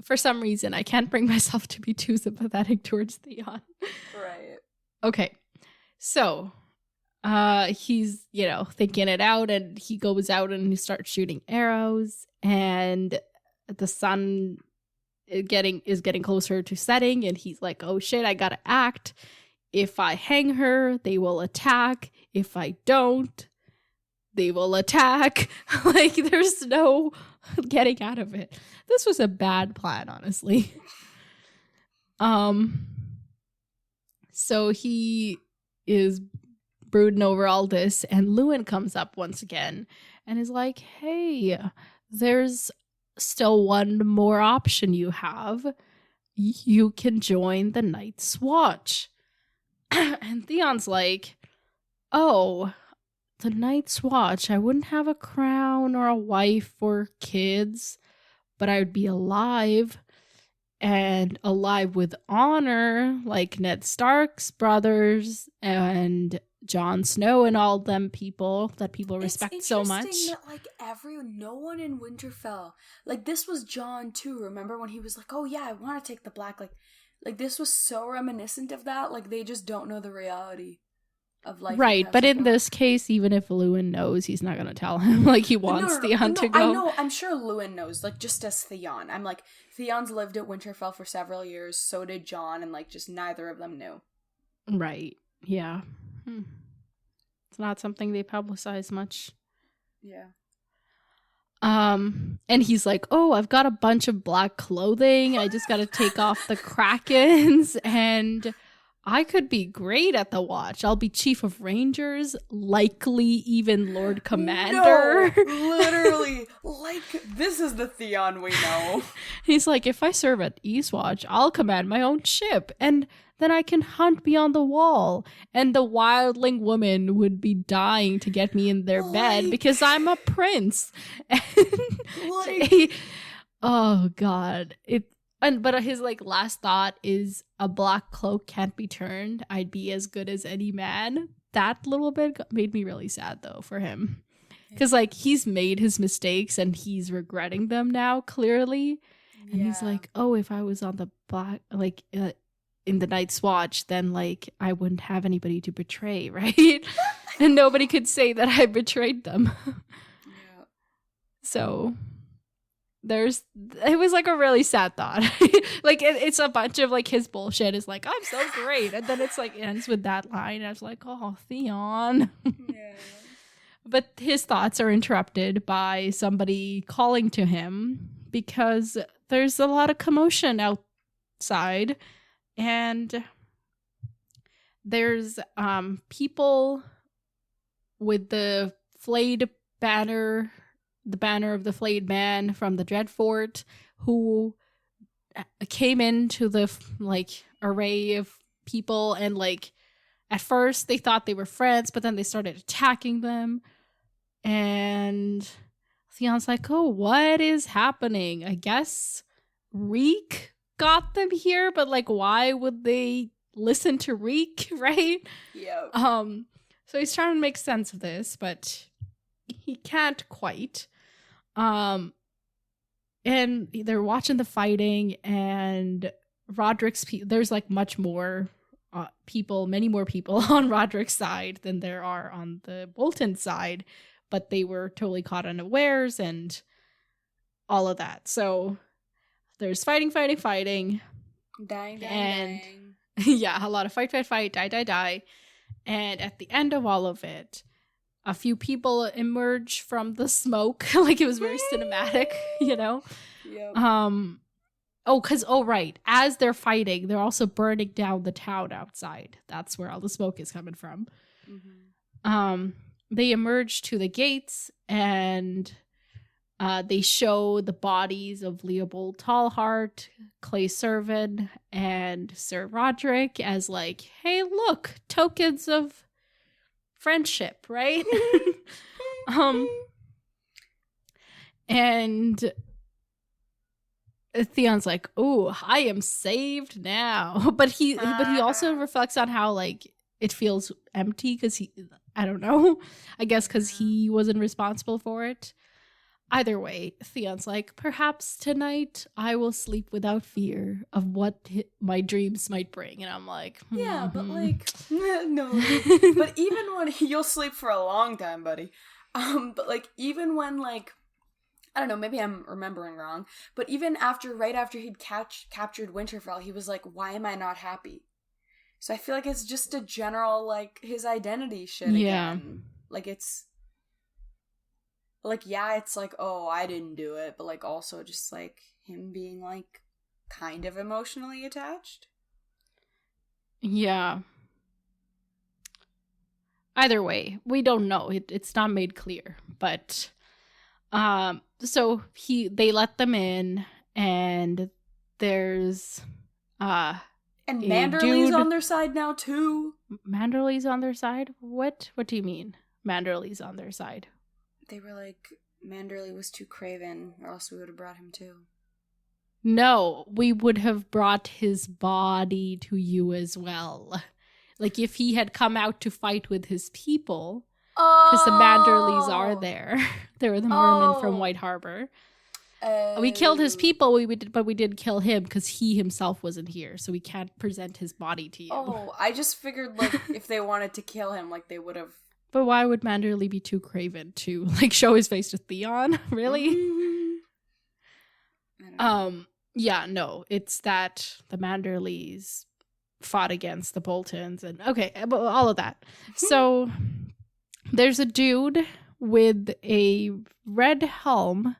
for some reason, I can't bring myself to be too sympathetic towards Theon. Right. Okay. So, he's, thinking it out, and he goes out and he starts shooting arrows, and the sun is getting closer to setting, and he's like, oh shit, I gotta act. If I hang her, they will attack. If I don't, they will attack. Like, there's no getting out of it. This was a bad plan, honestly. So he is brooding over all this, and Luwin comes up once again and is like, hey, there's still one more option you have. You can join the Night's Watch. And Theon's like, oh, the Night's Watch, I wouldn't have a crown or a wife or kids, but I would be alive, and alive with honor, like Ned Stark's brothers and Jon Snow and all them people that people respect so much. It's interesting that, like, no one in Winterfell, like, this was Jon too, remember when he was like, oh yeah, I want to take the Black, like this was so reminiscent of that, like, they just don't know the reality of life. Right, but in this case, even if Luwin knows, he's not going to tell him, like, he wants Theon to go. I know, I'm sure Luwin knows, like, just as Theon. I'm like, Theon's lived at Winterfell for several years, so did Jon, and, like, just neither of them knew. Right, yeah. It's not something they publicize much. Yeah. And he's like, oh, I've got a bunch of black clothing. I just got to take off the Krakens, and I could be great at the Watch. I'll be Chief of Rangers, likely even Lord Commander. No, literally. Like, this is the Theon we know. He's like, if I serve at Eastwatch, I'll command my own ship, and then I can hunt beyond the wall. And the wildling woman would be dying to get me in their bed because I'm a prince. Oh, God. But his like last thought is, a black cloak can't be turned. I'd be as good as any man. That little bit made me really sad though for him. Because like he's made his mistakes and he's regretting them now, clearly. And he's like, oh, if I was on the black, like in the Night's Watch, then like I wouldn't have anybody to betray, right? And nobody could say that I betrayed them. Yeah. So it was like a really sad thought. Like it's a bunch of like his bullshit is like, I'm so great. And then it's like ends with that line. And I was like, oh, Theon. Yeah. But his thoughts are interrupted by somebody calling to him because there's a lot of commotion outside. And there's people with the flayed banner, the banner of the flayed man from the Dreadfort, who came into the like array of people, and like at first they thought they were friends, but then they started attacking them. And Theon's like, oh, what is happening? I guess Reek got them here, but like why would they listen to Reek, right? Yeah. So he's trying to make sense of this, but he can't quite. And they're watching the fighting, and Roderick's there's like much more people, many more people on Roderick's side than there are on the Bolton side, but they were totally caught unawares and all of that. So there's fighting. Dying. Yeah, a lot of fight, die. And at the end of all of it, a few people emerge from the smoke. Like it was very cinematic, you know? Yep. Right. As they're fighting, they're also burning down the town outside. That's where all the smoke is coming from. Mm-hmm. They emerge to the gates, and they show the bodies of Leopold Tallheart, Clay Servan, and Sir Roderick as like, hey, look, tokens of friendship, right? And Theon's like, oh, I am saved now. But he also reflects on how like it feels empty because I don't know, I guess because he wasn't responsible for it. Either way, Theon's like, perhaps tonight I will sleep without fear of what my dreams might bring. And I'm like, yeah, but like, no. But even when you'll sleep for a long time, buddy. But like, even when like, I don't know, maybe I'm remembering wrong, but even right after he'd captured Winterfell, he was like, why am I not happy? So I feel like it's just a general, like, his identity shit again. Like, it's like, yeah, it's like, oh, I didn't do it, but like also just like him being like kind of emotionally attached. Yeah. Either way, we don't know. It's not made clear, but so they let them in, and there's and Manderley's on their side now too. Manderley's on their side? What do you mean? Manderley's on their side? They were like, Manderley was too craven, or else we would have brought him too. No, we would have brought his body to you as well. Like if he had come out to fight with his people, because the Manderleys are there. They were the mermen from White Harbor. We killed his people, but we didn't kill him because he himself wasn't here, so we can't present his body to you. Oh, I just figured like if they wanted to kill him, like they would have. But why would Manderley be too craven to like show his face to Theon? Really? Yeah, no. It's that the Manderleys fought against the Boltons and all of that. So there's a dude with a red helm.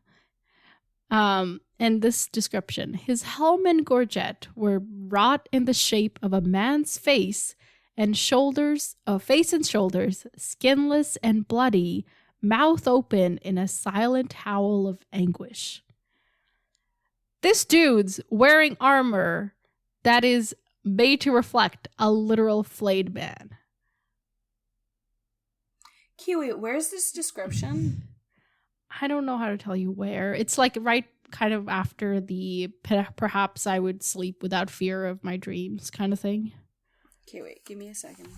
And this description: his helm and gorget were wrought in the shape of a man's face and shoulders, face and shoulders, skinless and bloody, mouth open in a silent howl of anguish. This dude's wearing armor that is made to reflect a literal flayed man. Kiwi, where's this description? I don't know how to tell you where. It's like right kind of after the perhaps I would sleep without fear of my dreams kind of thing. Okay, wait, give me a second.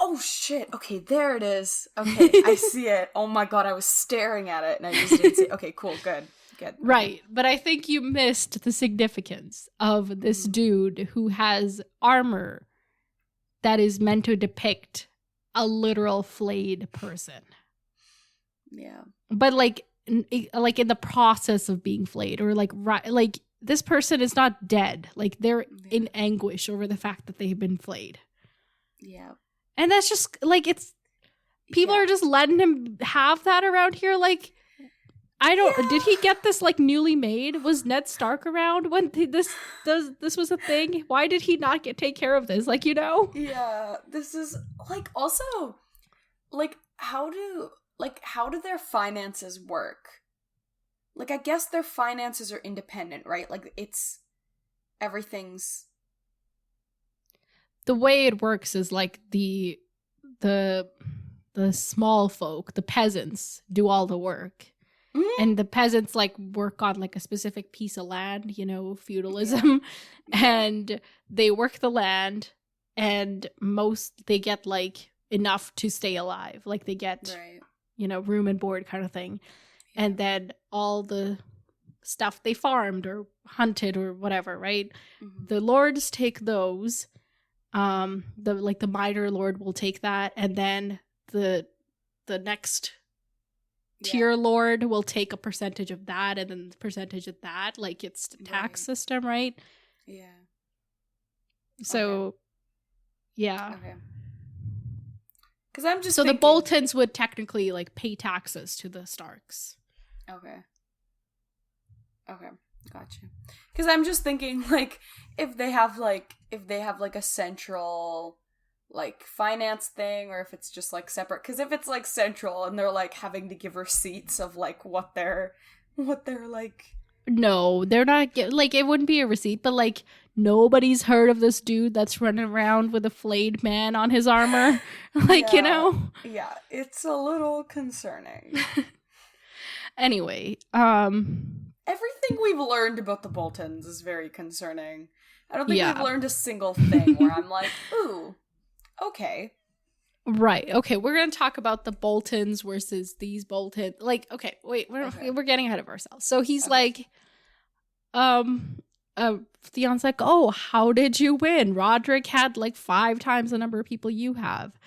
Oh shit, okay, there it is. Okay, I see it. Oh my god, I was staring at it and I just didn't see it. Okay, cool, good. Right, but I think you missed the significance of this dude who has armor that is meant to depict a literal flayed person. Yeah. But like in the process of being flayed, or like this person is not dead. Like they're in anguish over the fact that they've been flayed. Yeah. And that's just like, it's people are just letting him have that around here. Like, I don't. Did he get this like newly made? Was Ned Stark around when this was a thing? Why did he not take care of this? Like, you know? Yeah, this is like also like how do their finances work? Like, I guess their finances are independent, right? Like, it's everything's. The way it works is like the small folk, the peasants, do all the work. And the peasants like work on like a specific piece of land, you know, feudalism. Yeah. And they work the land, and they get like enough to stay alive. Like they get, you know, room and board kind of thing. Yeah. And then all the stuff they farmed or hunted or whatever, right? Mm-hmm. The lords take those. The minor lord will take that, and then the next tier lord will take a percentage of that, and then the percentage of that. Like, it's the tax system, right? Yeah. So, yeah. Okay. Because I'm just the Boltons would technically like pay taxes to the Starks. Okay, gotcha. Because I'm just thinking, like, if they have like a central like finance thing, or if it's just like separate. Because if it's like central and they're like having to give receipts of like what they're like. No, they're not. Like, it wouldn't be a receipt, but like nobody's heard of this dude that's running around with a flayed man on his armor. Like, you know. Yeah, it's a little concerning. Anyway, everything we've learned about the Boltons is very concerning. I don't think we've learned a single thing where I'm like, ooh, okay. Right. Okay, we're going to talk about the Boltons versus these Boltons. Like, okay, wait, we're getting ahead of ourselves. So he's like, Theon's like, oh, how did you win? Roderick had like 5 times the number of people you have.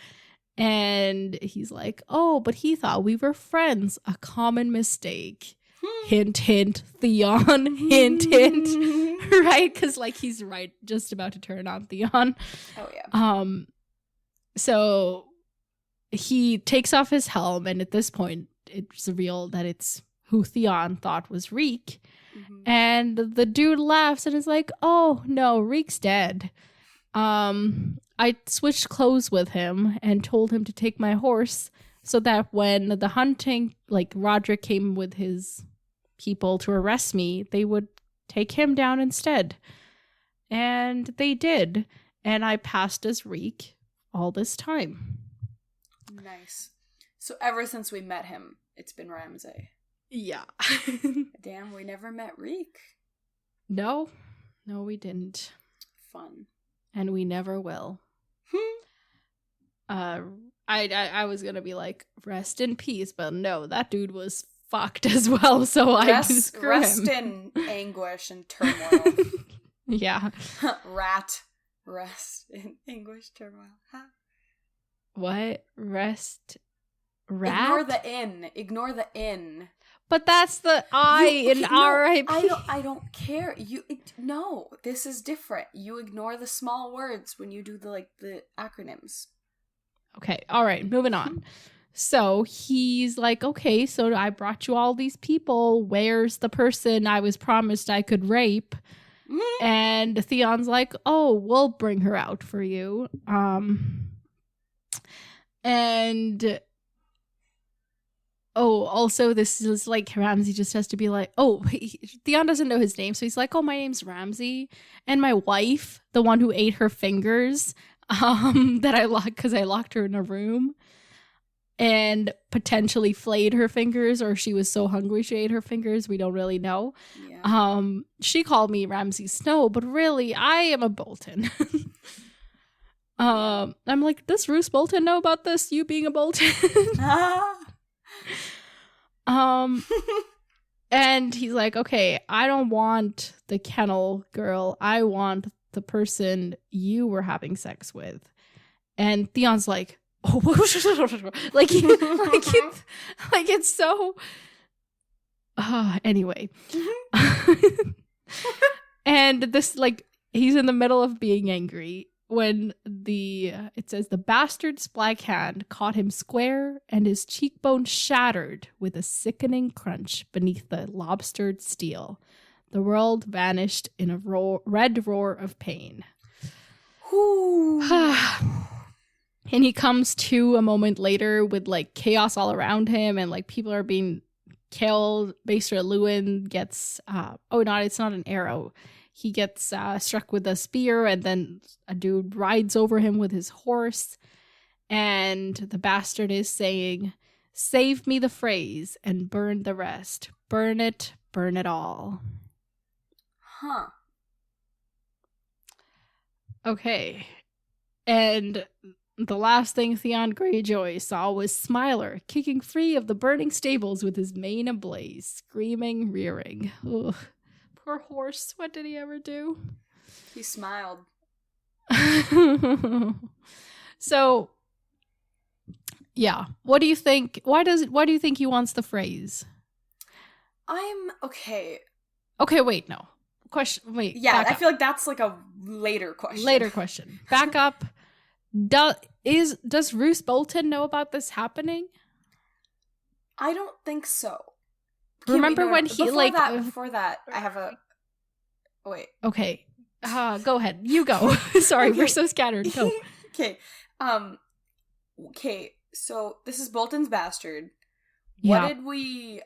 And he's like, oh, but he thought we were friends. A common mistake. Hint, hint, Theon. Hint, hint. Right? Because like he's just about to turn on Theon. Oh, yeah. So he takes off his helm, and at this point, it's revealed that it's who Theon thought was Reek. Mm-hmm. And the dude laughs and is like, oh, no, Reek's dead. I switched clothes with him and told him to take my horse so that when the hunting, like Roderick came with his people to arrest me, they would take him down instead. And they did. And I passed as Reek all this time. Nice. So ever since we met him, it's been Ramsay. Yeah. Damn, we never met Reek. No, we didn't. Fun. And we never will. I was gonna be like, rest in peace, but no, that dude was fucked as well, so I do screw him. Rest in anguish and turmoil. Yeah. Rest in anguish, turmoil. Huh? What? Rat? Ignore the in. But that's the I in R.I.P. I don't care. No, this is different. You ignore the small words when you do the acronyms. Okay, all right, moving on. So he's like, okay, so I brought you all these people. Where's the person I was promised I could rape? Mm-hmm. And Theon's like, oh, we'll bring her out for you. And also this is like Ramsay just has to be like, Theon doesn't know his name, so he's like, oh, my name's Ramsay, and my wife, the one who ate her fingers, that I locked because I locked her in a room, and potentially flayed her fingers, or she was so hungry she ate her fingers. We don't really know. Yeah. She called me Ramsay Snow, but really I am a Bolton. I'm like, does Roose Bolton know about this? You being a Bolton? And he's like, okay, I don't want the kennel girl. I want the person you were having sex with. And Theon's like, oh, like it's so. Anyway, and this, like, he's in the middle of being angry when it says the bastard's black hand caught him square and his cheekbone shattered with a sickening crunch beneath the lobstered steel. The world vanished in a red roar of pain. And he comes to a moment later with, like, chaos all around him and, like, people are being killed. Maester Lewin gets, it's not an arrow. He gets struck with a spear, and then a dude rides over him with his horse. And the bastard is saying, save me the phrase and burn the rest. Burn it all. Huh. Okay. And the last thing Theon Greyjoy saw was Smiler kicking free of the burning stables with his mane ablaze, screaming, rearing. Ugh. Poor horse. What did he ever do? He smiled. So, yeah. What do you think? Why do you think he wants the phrase? I'm okay. Okay, wait, no. Question. Wait. Yeah, I feel like that's like a later question. Back up. Does Roose Bolton know about this happening? I don't think so. Remember when he before that I have a wait. Okay. Go ahead. You go. Sorry, okay. We're so scattered. Go. Okay. Okay, so this is Bolton's bastard. Yeah. What did we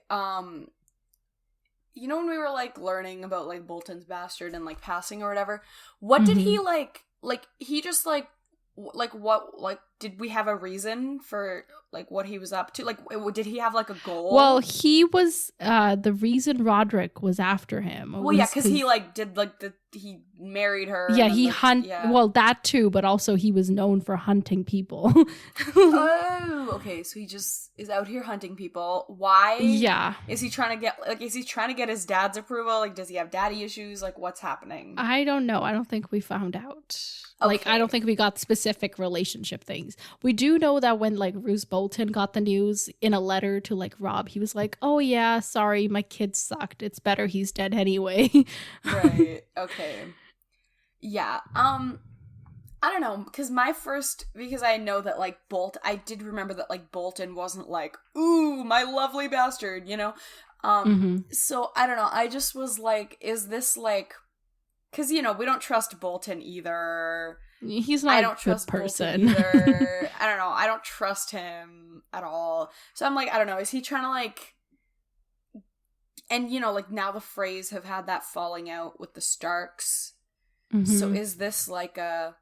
you know when we were, like, learning about, like, Bolton's bastard and, like, passing or whatever, what did he like he just what, like, did we have a reason for, like, what he was up to? Like, did he have, like, a goal? Well, he was, the reason Roderick was after him. Well, yeah, because he, like, did, like, he married her. Yeah, he well, that too, but also he was known for hunting people. Oh, okay, so he just is out here hunting people. Why? Yeah. Is he trying to get his dad's approval? Like, does he have daddy issues? Like, what's happening? I don't know. I don't think we found out. Okay. Like, I don't think we got specific relationship things. We do know that when, like, Roose Bolton got the news in a letter to, like, Robb, he was like, oh yeah, sorry, my kid sucked. It's better he's dead anyway. Right. Okay. Yeah. I don't know, because I know that, like, I did remember that, like, Bolton wasn't like, ooh, my lovely bastard, you know? So, I don't know, I just was like, is this, like, because, you know, we don't trust Bolton either. He's not a good person. Either. I don't know, I don't trust him at all. So I'm like, I don't know, is he trying to, like, and, you know, like, now the Freys have had that falling out with the Starks. So is this like I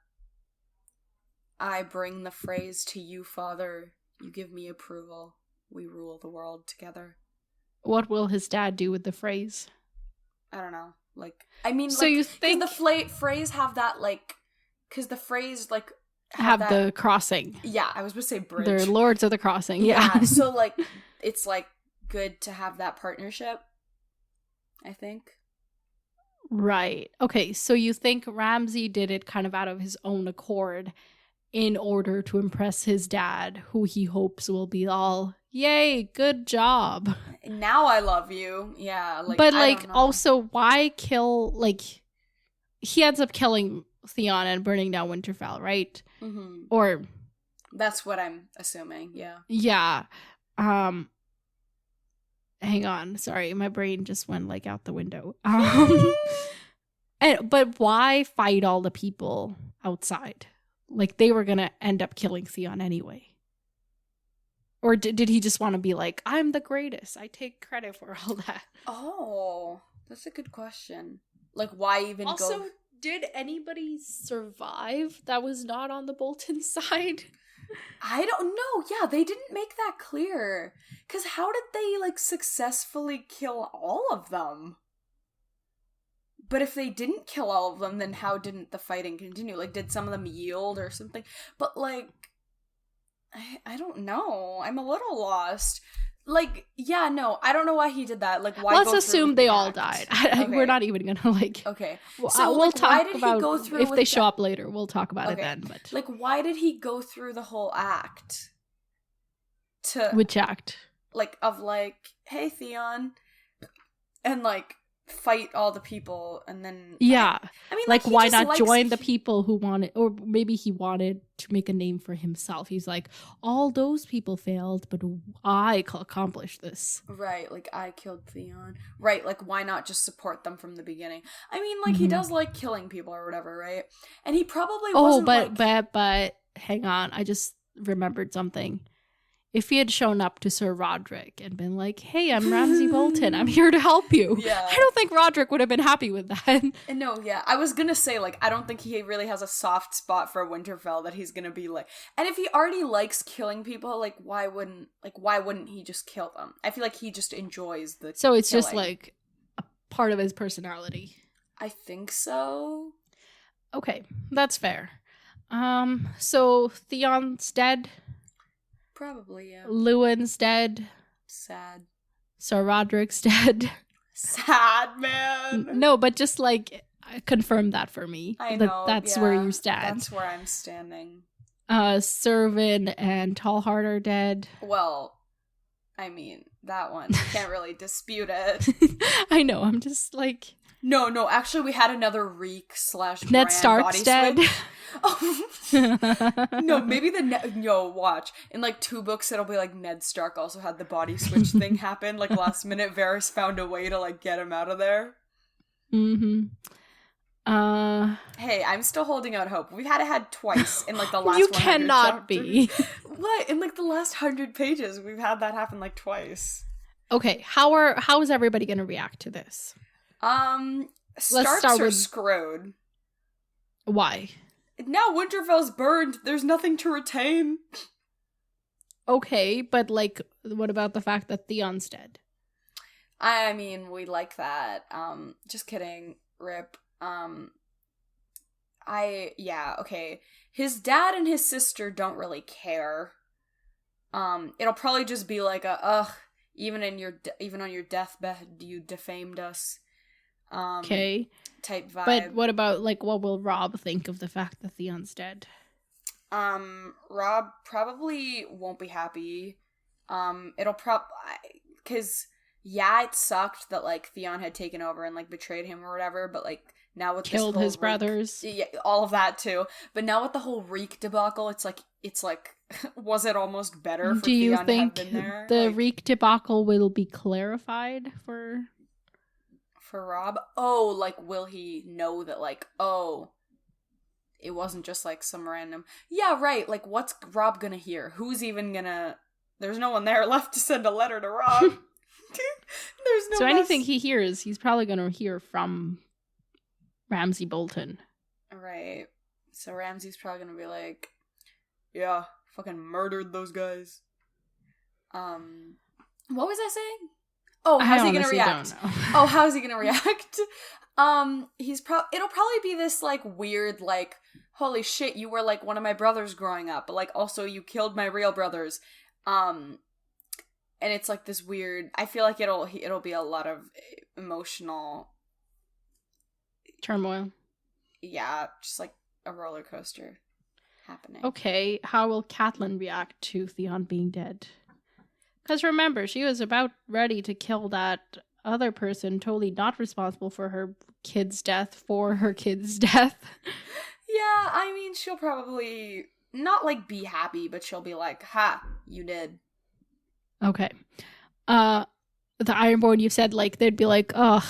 bring the phrase to you, Father, you give me approval, we rule the world together? What will his dad do with the phrase? I don't know. Like, I mean, so, like, you think the phrase have that, like, because the phrase, like, have the crossing. Yeah, I was going to say bridge. They're lords of the crossing. Yeah. So, like, it's, like, good to have that partnership, I think. Right. Okay, so you think Ramsay did it kind of out of his own accord in order to impress his dad, who he hopes will be all, yay, good job. Now I love you. Yeah. Like, but, like, also, why kill, like, he ends up killing Theon and burning down Winterfell, right? Mm-hmm. Or... That's what I'm assuming, yeah. Yeah. Hang on, sorry, my brain just went, like, out the window. But why fight all the people outside? Like, they were gonna end up killing Theon anyway. Or did he just want to be like, I'm the greatest, I take credit for all that? Oh, that's a good question. Like, why even also, did anybody survive that was not on the Bolton side? I don't know. Yeah, they didn't make that clear. Because how did they, like, successfully kill all of them? But if they didn't kill all of them, then how didn't the fighting continue? Like, did some of them yield or something? But, like, I don't know. I'm a little lost. Like, yeah, no, I don't know why he did that. Like, why? Let's assume they all died. Okay. We're not even gonna like. Okay, So we'll like, talk why did about he go through if with they show up later. We'll talk about it Okay. then. But like, why did he go through the whole act? To which act? Like, of like, hey, Theon, and like fight all the people, and then Yeah, I mean, like he why just not likes- join the people who wanted, or maybe he wanted to make a name for himself. He's like, all those people failed, but I accomplished this. Right, like I killed Theon. Right, like why not just support them from the beginning? I mean, like he does like killing people or whatever, right? And he probably wasn't but hang on, I just remembered something. If he had shown up to Sir Roderick and been like, hey, I'm Ramsay Bolton, I'm here to help you. Yeah. I don't think Roderick would have been happy with that. And no, yeah, I was gonna say, like, I don't think he really has a soft spot for Winterfell that he's gonna be like. And if he already likes killing people, like, why wouldn't he just kill them? I feel like he just enjoys the So it's killing. just like a part of his personality. I think so. Okay, that's fair. So Theon's dead. Probably, yeah. Lewin's dead. Sad. Sir Roderick's dead. Sad, man. No, but just like confirm that for me. I know. That's where you stand. That's where I'm standing. Servin and Tallheart are dead. Well, I mean, that one. You can't really dispute it. I know, I'm just like... No, actually we had another Reek / Ned Bran Stark's body dead. switch. Oh. No, maybe watch. In like 2 books it'll be like Ned Stark also had the body switch thing happen. Like last minute Varys found a way to like get him out of there. Mm-hmm. Hey, I'm still holding out hope. We've had twice in like the last You 100 cannot chapters. be. What? In like the last 100 pages, we've had that happen like twice. Okay, how is everybody gonna react to this? Starks start are with- screwed. Why? Now Winterfell's burned. There's nothing to retain. Okay, but like, what about the fact that Theon's dead? I mean, we like that. Just kidding. Rip. Okay. His dad and his sister don't really care. It'll probably just be like even on your deathbed, you defamed us. Okay. Type vibe. But what about, like, what will Rob think of the fact that Theon's dead? Rob probably won't be happy. Because, yeah, it sucked that, like, Theon had taken over and, like, betrayed him or whatever, but, like, now with Killed this whole his brothers. Yeah, all of that, too. But now with the whole Reek debacle, it's like, was it almost better for Do you Theon think to have been there? the Like, Reek debacle will be clarified for... for Rob? Oh, like, will he know that, like, it wasn't just, like, some random... Yeah, right, like, what's Rob gonna hear? Who's even gonna... There's no one there left to send a letter to Rob. There's no So mess. anything he hears, he's probably gonna hear from Ramsay Bolton. Right. So Ramsay's probably gonna be like, yeah, fucking murdered those guys. What was I saying? Oh, how's he gonna react? Don't know. Oh, how's he gonna react? It'll probably be this, like, weird, like, holy shit, you were, like, one of my brothers growing up, but, like, also you killed my real brothers. And it's, like, this weird, I feel like it'll be a lot of emotional... Turmoil. Yeah, just, like, a roller coaster happening. Okay, how will Catelyn react to Theon being dead? Because remember, she was about ready to kill that other person, totally not responsible for her kid's death, Yeah, I mean, she'll probably not, like, be happy, but she'll be like, ha, you did. Okay. The Ironborn, you said, like, they'd be like, ugh,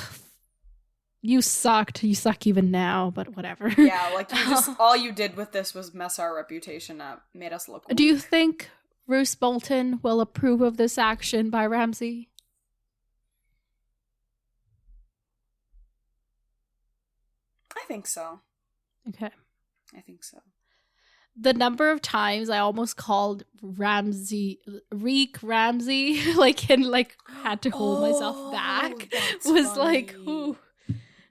you sucked. You suck even now, but whatever. Yeah, like, all you did with this was mess our reputation up, made us look weak. Do you think Roose Bolton will approve of this action by Ramsay? I think so. Okay. I think so. the number of times I almost called Reek Ramsey, like, and like had to hold myself back, was funny. like, ooh,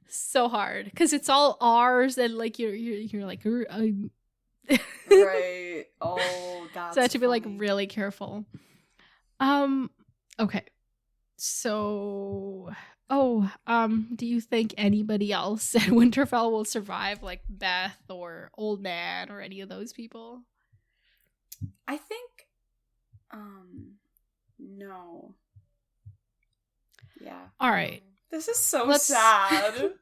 so hard because it's all R's and like you're like, right. Oh, that's so I had to be like funny. really careful. Okay. So, do you think anybody else at Winterfell will survive, like Beth or Old Man or any of those people? I think, no. Yeah. All right. This is so sad.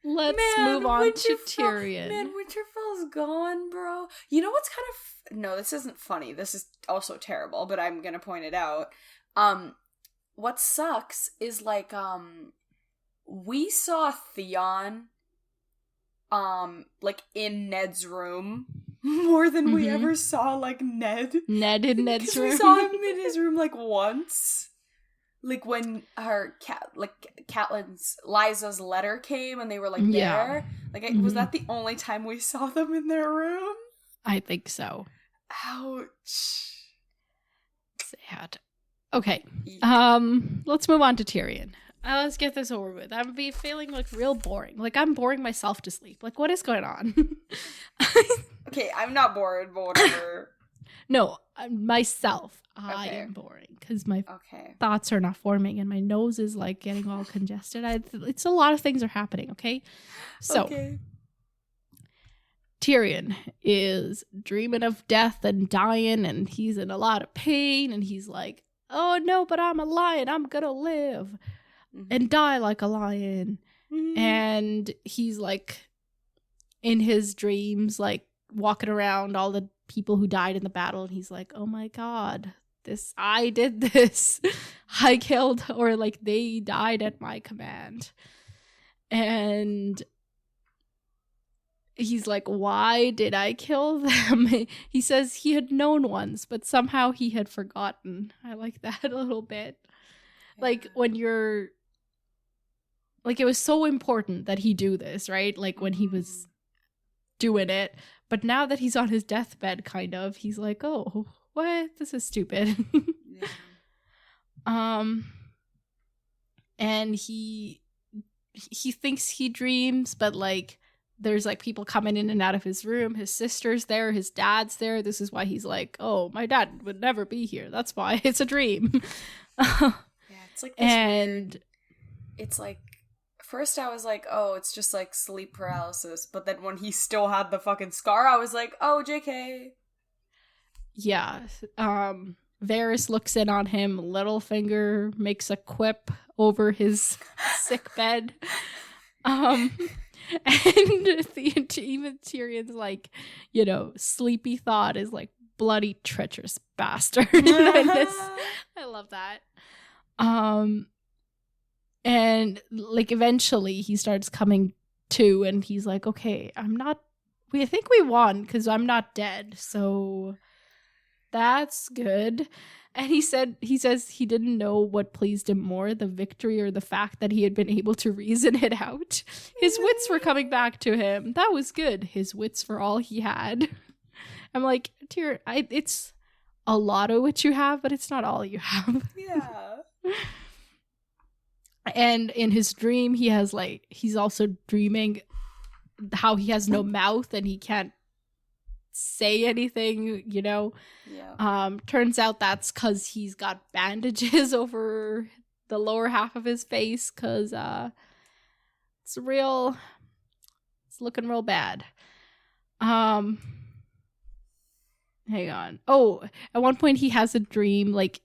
Let's move on to Tyrion. Man, Winterfell's gone, bro. You know what's kind of... No, this isn't funny. This is also terrible, but I'm gonna point it out. What sucks is, like, we saw Theon, like, in Ned's room more than we ever saw, like, Ned. Ned in Ned's room. We saw him in his room, like, once. Like, when her Catelyn's Liza's letter came and they were, like, there. Like, was that the only time we saw them in their room? I think so. Ouch. Sad. Okay. Let's move on to Tyrion. Let's get this over with. I'm feeling like real boring. Like I'm boring myself to sleep. Like what is going on? Okay, I'm not bored, but whatever. No, myself. Okay. I am boring because my thoughts are not forming and my nose is like getting all congested. It's a lot of things are happening. Okay, so Tyrion is dreaming of death and dying, and he's in a lot of pain, and he's like, "Oh no, but I'm a lion. I'm gonna live and die like a lion." And he's like in his dreams, like walking around all the people who died in the battle, and he's like, "Oh my god, I did this. I killed, or like they died at my command." And he's like, "Why did I kill them?" He says he had known once, but somehow he had forgotten. I like that a little bit. Yeah. Like when you're like, it was so important that he do this, right? Like when he was doing it, but now that he's on his deathbed, kind of, he's like, "Oh, what? This is stupid." And he thinks he dreams, but like there's like people coming in and out of his room. His sister's there, his dad's there. This is why he's like, "Oh, my dad would never be here. That's why it's a dream." Yeah, it's like this weird, it's like, first I was like, oh, it's just like sleep paralysis, but then when he still had the fucking scar, I was like, oh, JK. Yeah. Varys looks in on him. Littlefinger makes a quip over his sick bed. And even Tyrion's like, you know, sleepy thought is like bloody treacherous bastard. I love that. And like eventually he starts coming to, and he's like, "Okay, I think we won because I'm not dead, so that's good." And he says he didn't know what pleased him more, the victory or the fact that he had been able to reason it out. His wits were coming back to him. That was good. His wits were all he had. I'm like, Tyrion, it's a lot of what you have, but it's not all you have. Yeah. And in his dream, he's also dreaming how he has no mouth and he can't say anything, you know? Yeah. Turns out that's because he's got bandages over the lower half of his face because it's looking real bad. Hang on. Oh, at one point he has a dream, like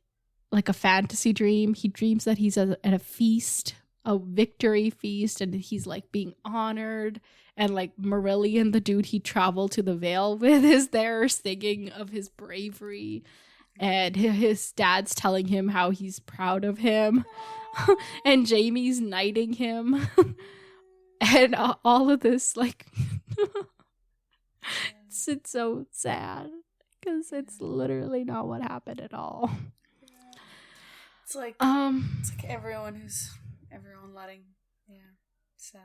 a fantasy dream. He dreams that he's at a feast, a victory feast, and he's like being honored, and like Marillion, the dude he traveled to the Vale with, is there singing of his bravery, and his dad's telling him how he's proud of him. And Jaime's knighting him. And all of this, like it's so sad because it's literally not what happened at all. It's like everyone letting, sad.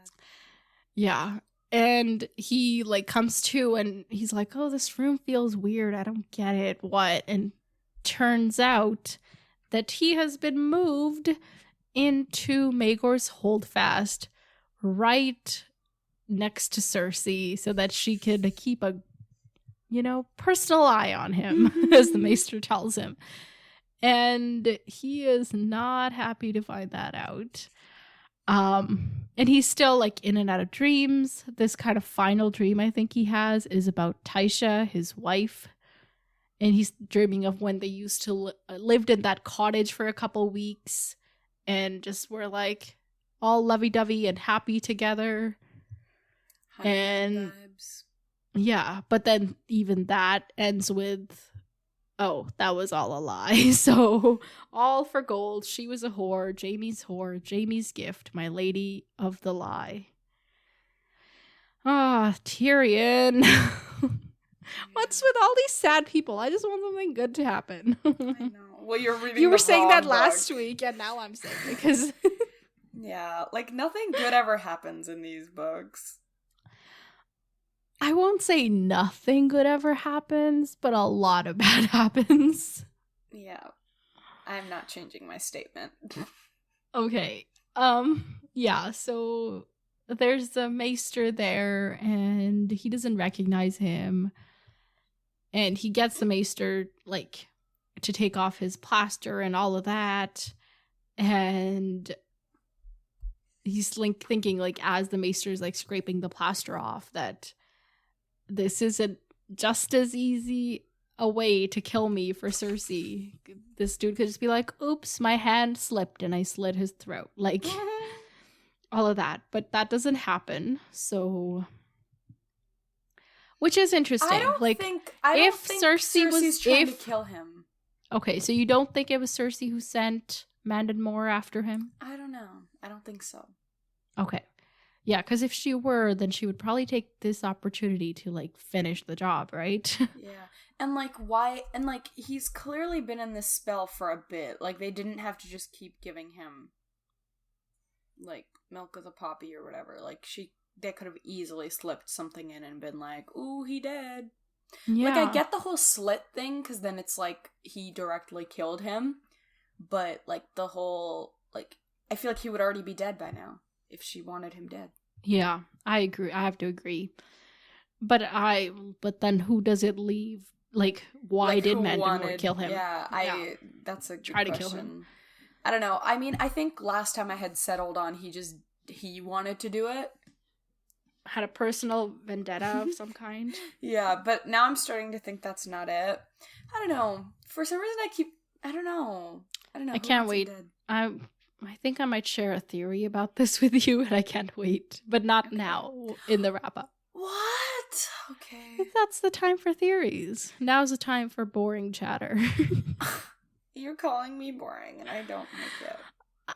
Yeah. And he like comes to and he's like, oh, this room feels weird. I don't get it. What? And turns out that he has been moved into Maegor's holdfast right next to Cersei so that she could keep a, personal eye on him, as the Maester tells him. And he is not happy to find that out. And he's still like in and out of dreams. This kind of final dream I think he has is about Tysha, his wife. And he's dreaming of when they used to lived in that cottage for a couple weeks and just were like all lovey-dovey and happy together. And vibes. Yeah, but then even that ends with, oh, that was all a lie. So all for gold. She was a whore. Jaime's gift. My lady of the lie. Ah, Tyrion. What's with all these sad people? I just want something good to happen. I know. Well, you're reading. You were saying that book. last week, and now I'm saying it because. Yeah, like nothing good ever happens in these books. I won't say nothing good ever happens, but a lot of bad happens. Yeah. I'm not changing my statement. Okay. Yeah, so there's a maester there and he doesn't recognize him. And he gets the maester like to take off his plaster and all of that. And he's like thinking like as the maester's like scraping the plaster off that this isn't just as easy a way to kill me for Cersei. This dude could just be like, oops, my hand slipped and I slit his throat. Like, all of that. But that doesn't happen. So, which is interesting. I don't think Cersei was trying to kill him. Okay, so you don't think it was Cersei who sent Mandon Moore after him? I don't know. I don't think so. Okay. Yeah, because if she were, then she would probably take this opportunity to, like, finish the job, right? Yeah. And, like, why? And, like, he's clearly been in this spell for a bit. Like, they didn't have to just keep giving him, like, milk of the poppy or whatever. Like, they could have easily slipped something in and been like, ooh, he dead. Yeah. Like, I get the whole slit thing, because then it's like he directly killed him. But, like, the whole, like, I feel like he would already be dead by now. If she wanted him dead. Yeah, I agree. I have to agree. But then who does it leave? Like, why did Mandon Moore kill him? Yeah, that's a good Try question. To kill him. I don't know. I mean, I think last time I had settled on he wanted to do it. Had a personal vendetta of some kind. Yeah, but now I'm starting to think that's not it. I don't know. For some reason I don't know. I can't wait. I think I might share a theory about this with you, and I can't wait. But not now, in the wrap-up. What? Okay. I think that's the time for theories. Now's the time for boring chatter. You're calling me boring, and I don't like it.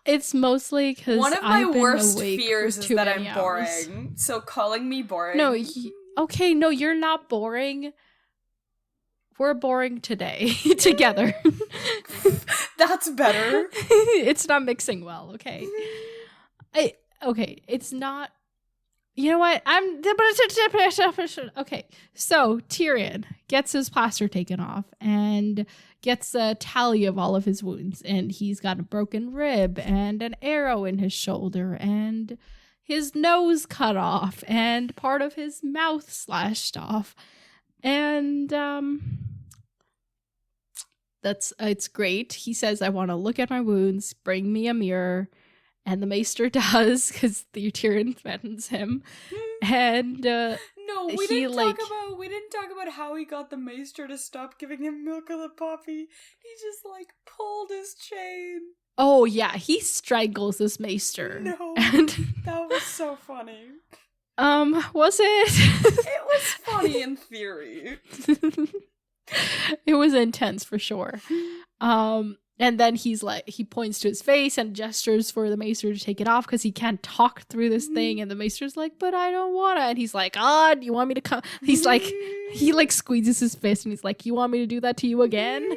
It's mostly because one of my worst fears is that I'm boring. So calling me boring... No, no, you're not boring. We're boring today together. That's better. It's not mixing well, okay? It's not... You know what? Okay, so Tyrion gets his plaster taken off and gets a tally of all of his wounds. And he's got a broken rib and an arrow in his shoulder and his nose cut off and part of his mouth slashed off. And it's great. He says, I want to look at my wounds, bring me a mirror. And the maester does, because the Tyrion threatens him. And no, we didn't talk about how he got the maester to stop giving him milk of the poppy. He just like pulled his chain. Oh yeah, he strangles this maester. No, that was so funny. Was it? It was funny in theory. It was intense for sure. And then he points to his face and gestures for the maester to take it off because he can't talk through this thing. And the maester's like, but I don't want to. And he's like, do you want me to come? He's like, he like squeezes his fist and he's like, you want me to do that to you again?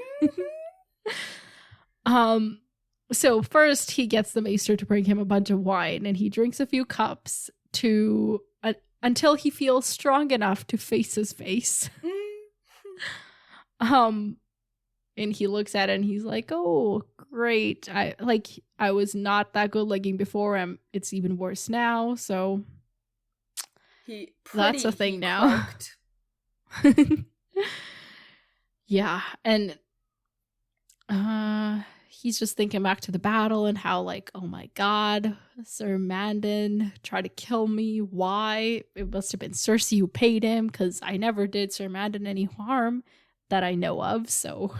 So first he gets the maester to bring him a bunch of wine and he drinks a few cups to until he feels strong enough to face his face. And he looks at it and he's like, "Oh, great. I was not that good looking before. It's even worse now." So that's a thing now. Yeah, and he's just thinking back to the battle and how, like, oh my god, Sir Mandon tried to kill me. Why? It must have been Cersei who paid him, because I never did Sir Mandon any harm that I know of. So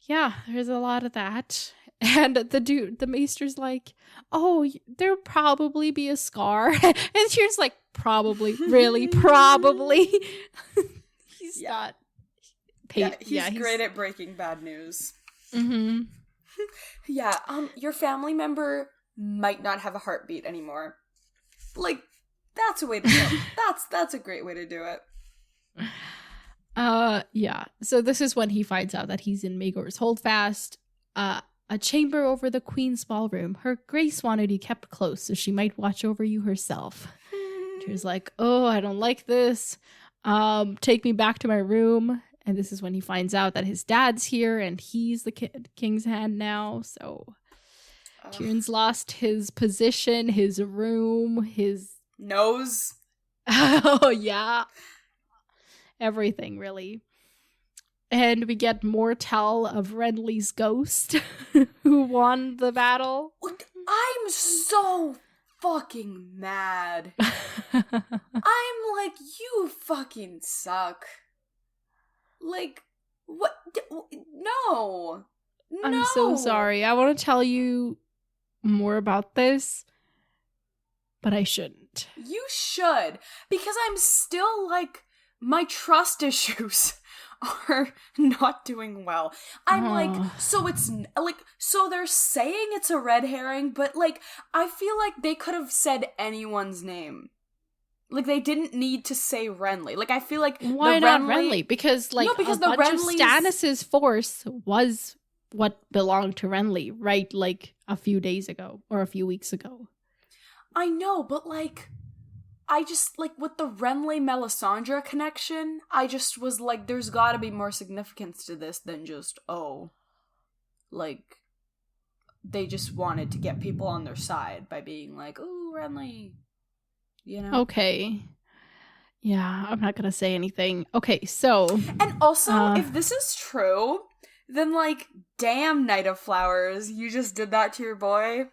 yeah, there's a lot of that. And the maester's like, "Oh, there'll probably be a scar." And Tyrion's like, "Probably, really, probably." He's not. He's great at breaking bad news. Mm-hmm. Yeah, your family member might not have a heartbeat anymore. Like, that's a way to do it. That's a great way to do it. Yeah. So this is when he finds out that he's in Maegor's holdfast, a chamber over the queen's ballroom. Her grace wanted you kept close so she might watch over you herself. Tyrion's like, "Oh, I don't like this. Take me back to my room." And this is when he finds out that his dad's here and he's the king's hand now. So Tyrion's lost his position, his room, his nose. Oh, yeah. Everything, really. And we get more tell of Renly's ghost, who won the battle. I'm so fucking mad. I'm like, you fucking suck. Like, what? No. I'm so sorry. I want to tell you more about this, but I shouldn't. You should, because I'm still like, my trust issues are not doing well. I'm like, so it's like, so they're saying it's a red herring, but like, I feel like they could have said anyone's name. Like, they didn't need to say Renly. Like, I feel like why not Renly? Because like, because a bunch of Stannis' force was what belonged to Renly, right? Like a few days ago or a few weeks ago. I know, but like, I just, like, with the Renly-Melisandre connection, I just was like, there's gotta be more significance to this than just, like, they just wanted to get people on their side by being like, "Ooh, Renly," you know? Okay. Yeah, I'm not gonna say anything. Okay, so... And also, if this is true, then, like, damn, Knight of Flowers, you just did that to your boy.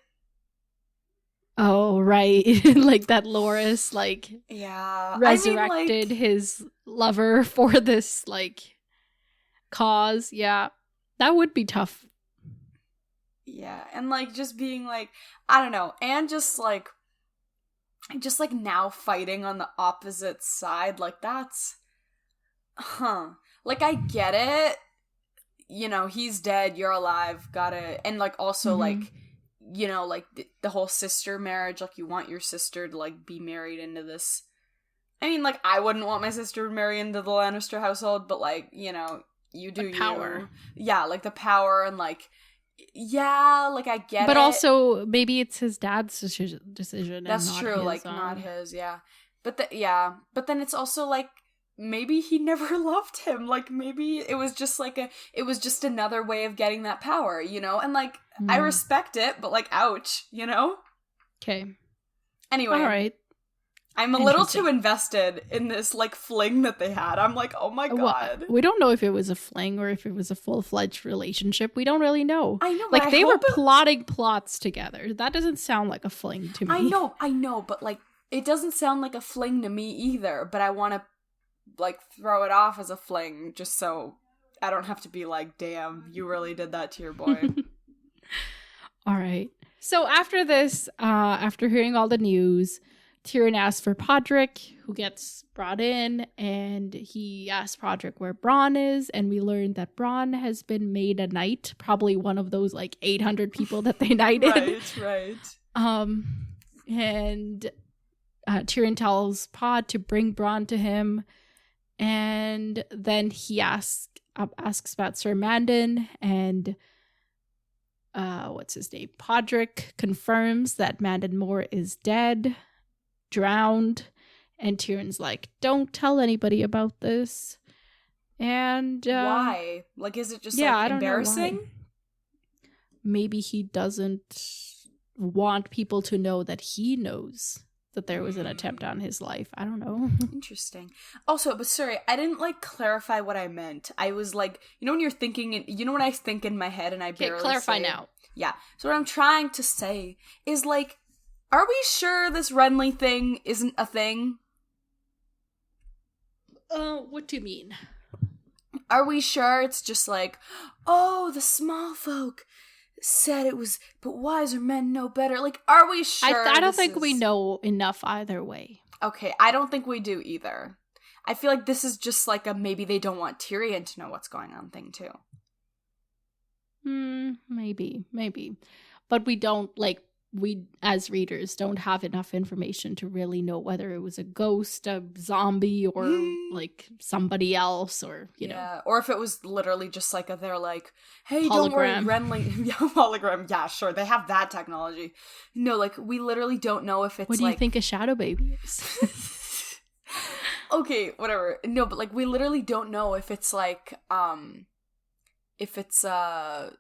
Oh, right. Like that Loras, like, yeah, resurrected his lover for this, like, cause. Yeah, that would be tough. Yeah, and, like, just being, like, I don't know, and just, like, now fighting on the opposite side, like, that's, like, I get it, you know, he's dead, you're alive, gotta, and, like, also, like, you know, like, the whole sister marriage, like, you want your sister to, like, be married into this. I mean, like, I wouldn't want my sister to marry into the Lannister household, but, like, you know, you do the power. Yeah, like, the power and, like, yeah, like, I get it. But also, maybe it's his dad's decision. That's and not true, his, like, not his, yeah. But but then it's also, like, maybe he never loved him. Like, maybe it was just another way of getting that power, you know? And, like, I respect it, but, like, ouch, you know? Okay. Anyway. All right. I'm a little too invested in this, like, fling that they had. I'm like, oh my god. Well, we don't know if it was a fling or if it was a full-fledged relationship. We don't really know. I know, like, they were plotting plots together. That doesn't sound like a fling to me. I know, but, like, it doesn't sound like a fling to me either, but I want to, like, throw it off as a fling just so I don't have to be like, damn, you really did that to your boy. All right. So after this, after hearing all the news, Tyrion asks for Podrick, who gets brought in, and he asks Podrick where Bronn is, and we learn that Bronn has been made a knight, probably one of those, like, 800 people that they knighted. Right. And Tyrion tells Pod to bring Bronn to him, and then he asks about Sir Mandon, and what's his name? Podrick confirms that Mandon Moore is dead. drowned. And Tyrion's like, don't tell anybody about this. And why? Like, is it just I don't know embarrassing? why. Maybe he doesn't want people to know that he knows that there was an attempt on his life. I don't know. Interesting. Also, but sorry, I didn't clarify what I meant. I was like, when you're thinking, when I think in my head and I barely clarify say now. Yeah. So what I'm trying to say is are we sure this Renly thing isn't a thing? What do you mean? Are we sure it's just oh, the small folk said it was, but wiser men know better. Are we sure? I don't think we know enough either way. Okay, I don't think we do either. I feel like this is just a maybe they don't want Tyrion to know what's going on thing too. Maybe. But we don't, we as readers don't have enough information to really know whether it was a ghost, a zombie, or somebody else, or you know, or if it was literally just they're hey, hologram. Don't worry, Renly. Yeah, hologram. Yeah, sure, they have that technology. No, we literally don't know if it's. What do you think a shadow baby is? Okay, whatever. No, but we literally don't know if it's if it's what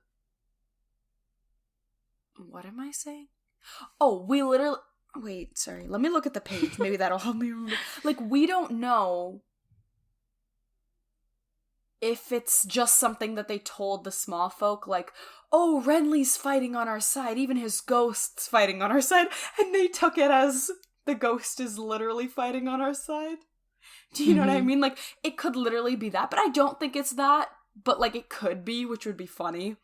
am I saying? Oh, we literally... Wait, sorry. Let me look at the page. Maybe that'll help me remember. We don't know if it's just something that they told the small folk, oh, Renly's fighting on our side, even his ghost's fighting on our side, and they took it as the ghost is literally fighting on our side. Do you know what I mean? It could literally be that, but I don't think it's that, but, it could be, which would be funny.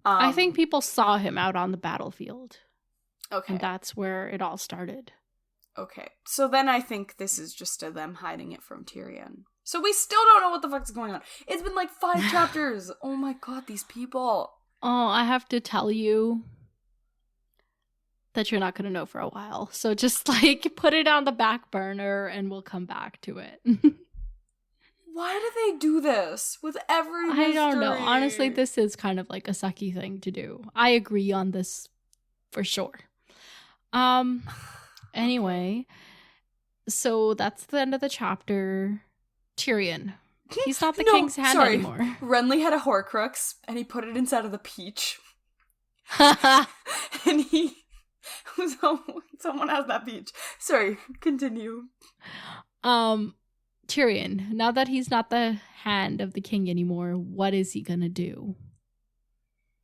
I think people saw him out on the battlefield. Okay. And that's where it all started. Okay. So then I think this is just them hiding it from Tyrion. So we still don't know what the fuck's going on. It's been 5 chapters. Oh my god, these people. Oh, I have to tell you that you're not going to know for a while. So just put it on the back burner and we'll come back to it. Why do they do this with every mystery? I don't know. Honestly, this is kind of a sucky thing to do. I agree on this for sure. Anyway, so that's the end of the chapter. Tyrion. He's not the king's hand anymore. Renly had a Horcrux, and he put it inside of the peach. And he... Someone has that peach. Sorry, continue. Tyrion, now that he's not the hand of the king anymore, what is he gonna do?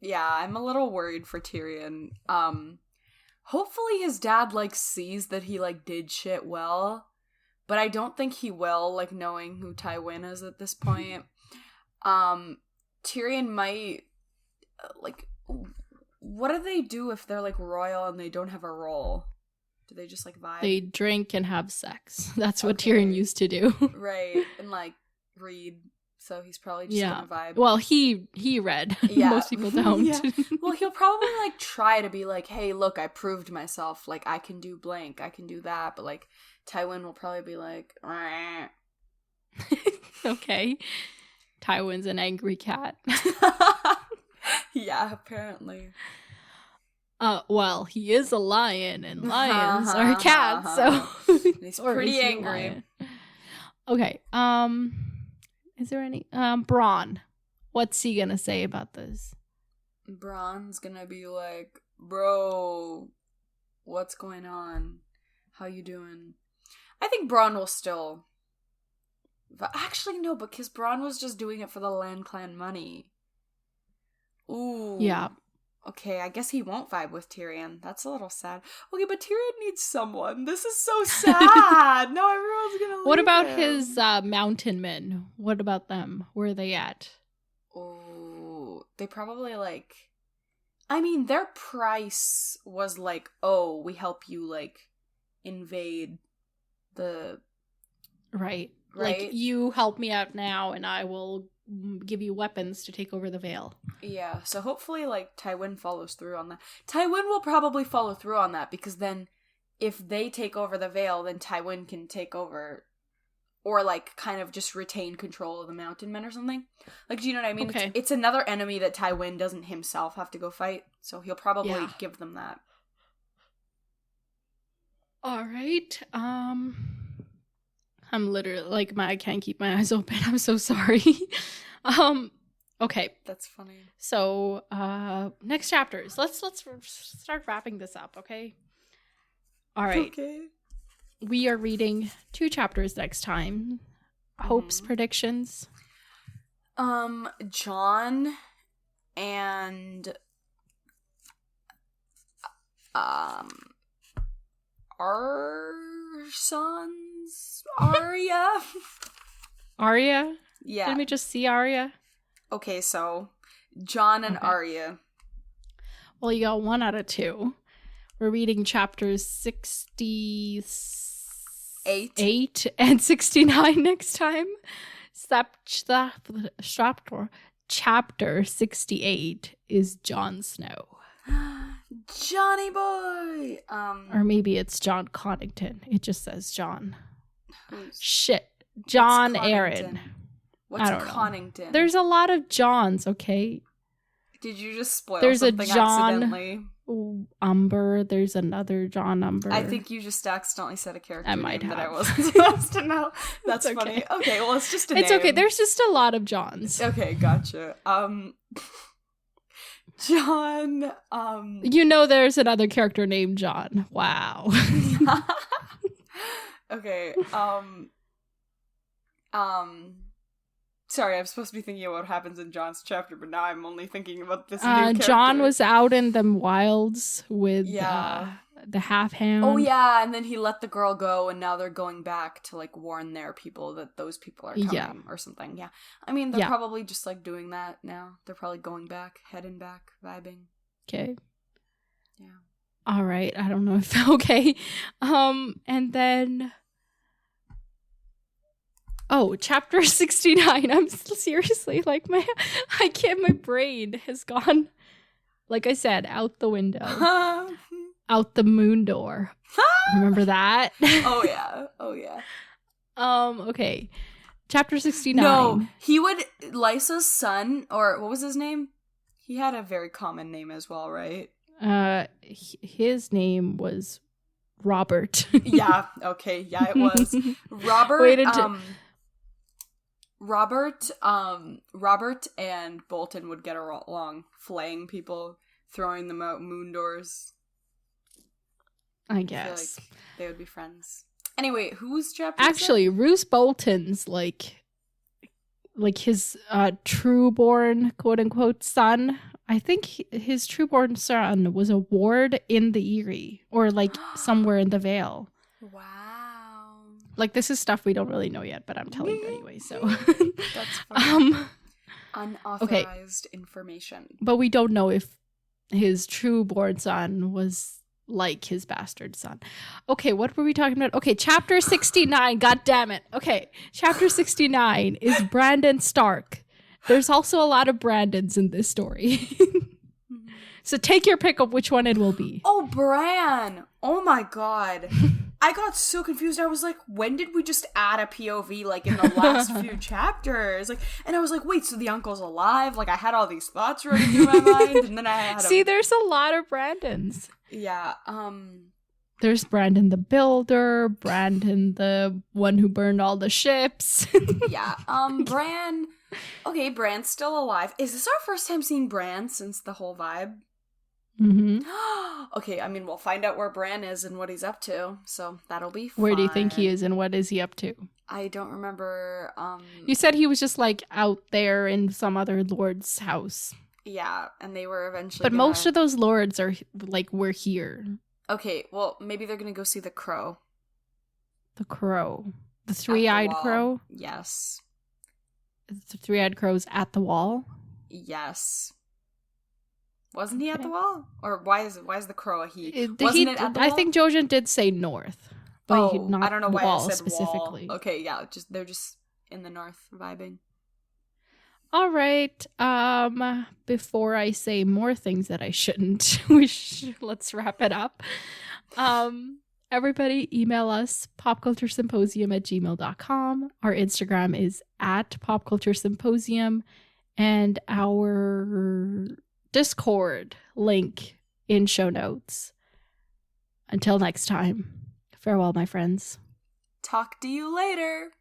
Yeah, I'm a little worried for Tyrion. Hopefully his dad, sees that he, did shit well. But I don't think he will, knowing who Tywin is at this point. Tyrion might, what do they do if they're, royal and they don't have a role? Do they just, vibe? They drink and have sex. That's what Tyrion used to do. Right, and, read. So he's probably just gonna vibe. Well, he read. Yeah. Most people don't. Yeah. Well, he'll probably try to be hey, look, I proved myself. I can do blank, I can do that. But Tywin will probably be okay. Tywin's an angry cat. Yeah, apparently. Well, he is a lion, and lions are cats, so he's pretty angry. Okay. Is there any Bronn? What's he gonna say about this? Bronn's gonna be bro, what's going on? How you doing? I think Bronn will still... But actually, no, because Bronn was just doing it for the Land Clan money. Ooh. Yeah. Okay, I guess he won't vibe with Tyrion. That's a little sad. Okay, but Tyrion needs someone. This is so sad. No, everyone's gonna leave What about him. his mountain men? What about them? Where are they at? Oh, they probably I mean, their price was oh, we help you invade the... Right. You help me out now and I will give you weapons to take over the Vale. Yeah, so hopefully Tywin follows through on that. Tywin will probably follow through on that because then if they take over the Vale, then Tywin can take over or kind of just retain control of the Mountain Men or something. Do you know what I mean? Okay. It's another enemy that Tywin doesn't himself have to go fight, so he'll probably give them that. All right. I'm literally like I can't keep my eyes open. I'm so sorry. Okay. That's funny. So, next chapters. Let's start wrapping this up, okay? All right. Okay. We are reading 2 chapters next time. Hopes, predictions. John and our sons, Arya. Arya? Yeah. Didn't we just see Arya? Okay, so John and Arya. Well, you got 1 out of 2. We're reading chapters 68 and 69 next time. Chapter 68 is Jon Snow. Johnny boy. Or maybe it's John Connington. It just says John. Who's- Shit. John what's Aaron. What's I don't know. Connington? There's a lot of Johns, okay? Did you just spoil There's a something John accidentally? Umber. There's another John Umber. I think you just accidentally said a character I might name that I have. wasn't supposed to know. That's It's funny. okay. Okay, well, it's just a It's name. okay. There's just a lot of Johns. Okay, gotcha. John, You know there's another character named John. Wow. okay, sorry, I'm supposed to be thinking about what happens in John's chapter, but now I'm only thinking about this new character. John was out in the wilds with the half-hound. Oh, yeah, and then he let the girl go, and now they're going back to, like, warn their people that those people are coming or something, yeah. I mean, they're probably just, like, doing that now. They're probably going back, heading back, vibing. Okay. Yeah. All right. I don't know if... Okay. And then... Oh, chapter 69. I'm seriously, like, my brain has gone, like I said, out the window. Out the moon door. Remember that? Oh yeah. Okay. Chapter 69. No, he would Lysa's son, or what was his name? He had a very common name as well, right? His name was Robert. Yeah, okay, yeah, it was. Robert Robert and Bolton would get along, flaying people, throwing them out moon doors. I I guess. feel like they would be friends. Anyway, whose chapter Actually, Roose Bolton's like his true-born, quote-unquote, son. I think his true-born son was a ward in the Eyrie, or like somewhere in the Vale. Wow. Like, this is stuff we don't really know yet, but I'm telling you anyway, so. That's funny. Unauthorized information. But we don't know if his true-born son was like his bastard son. Okay, what were we talking about? Okay, chapter 69. God damn it. Okay, chapter 69 is Brandon Stark. There's also a lot of Brandons in this story. So take your pick of which one it will be. Oh, Bran! Oh my god. I got so confused. I was like, when did we just add a POV, like, in the last few chapters? Like, and I was like, wait, so the uncle's alive? Like, I had all these thoughts running through my mind, and then I had See, there's a lot of Brandons. Yeah, There's Brandon the Builder, Brandon the one who burned all the ships. yeah, Bran... Okay, Bran's still alive. Is this our first time seeing Bran since the whole vibe? Mm-hmm. Okay, I mean, we'll find out where Bran is and what he's up to, so that'll be fun. Where do you think he is and what is he up to? I don't remember, You said he was just, like, out there in some other lord's house. Yeah, and they were eventually But most of those lords are, like, we're here. Okay, well, maybe they're gonna go see the crow. The crow. The three-eyed crow? Yes. The three-eyed crow's at the wall? Yes. Wasn't he at the wall? Or why is the crow a he? It at the wall? I think Jojen did say north. But not I don't know why wall I said specifically. Wall. Okay, yeah, they're just in the north vibing. All right. Before I say more things that I shouldn't, let's wrap it up. Everybody email us popculturesymposium@gmail.com. Our Instagram is @popculturesymposium, and our Discord link in show notes. Until next time, Farewell, my friends. Talk to you later.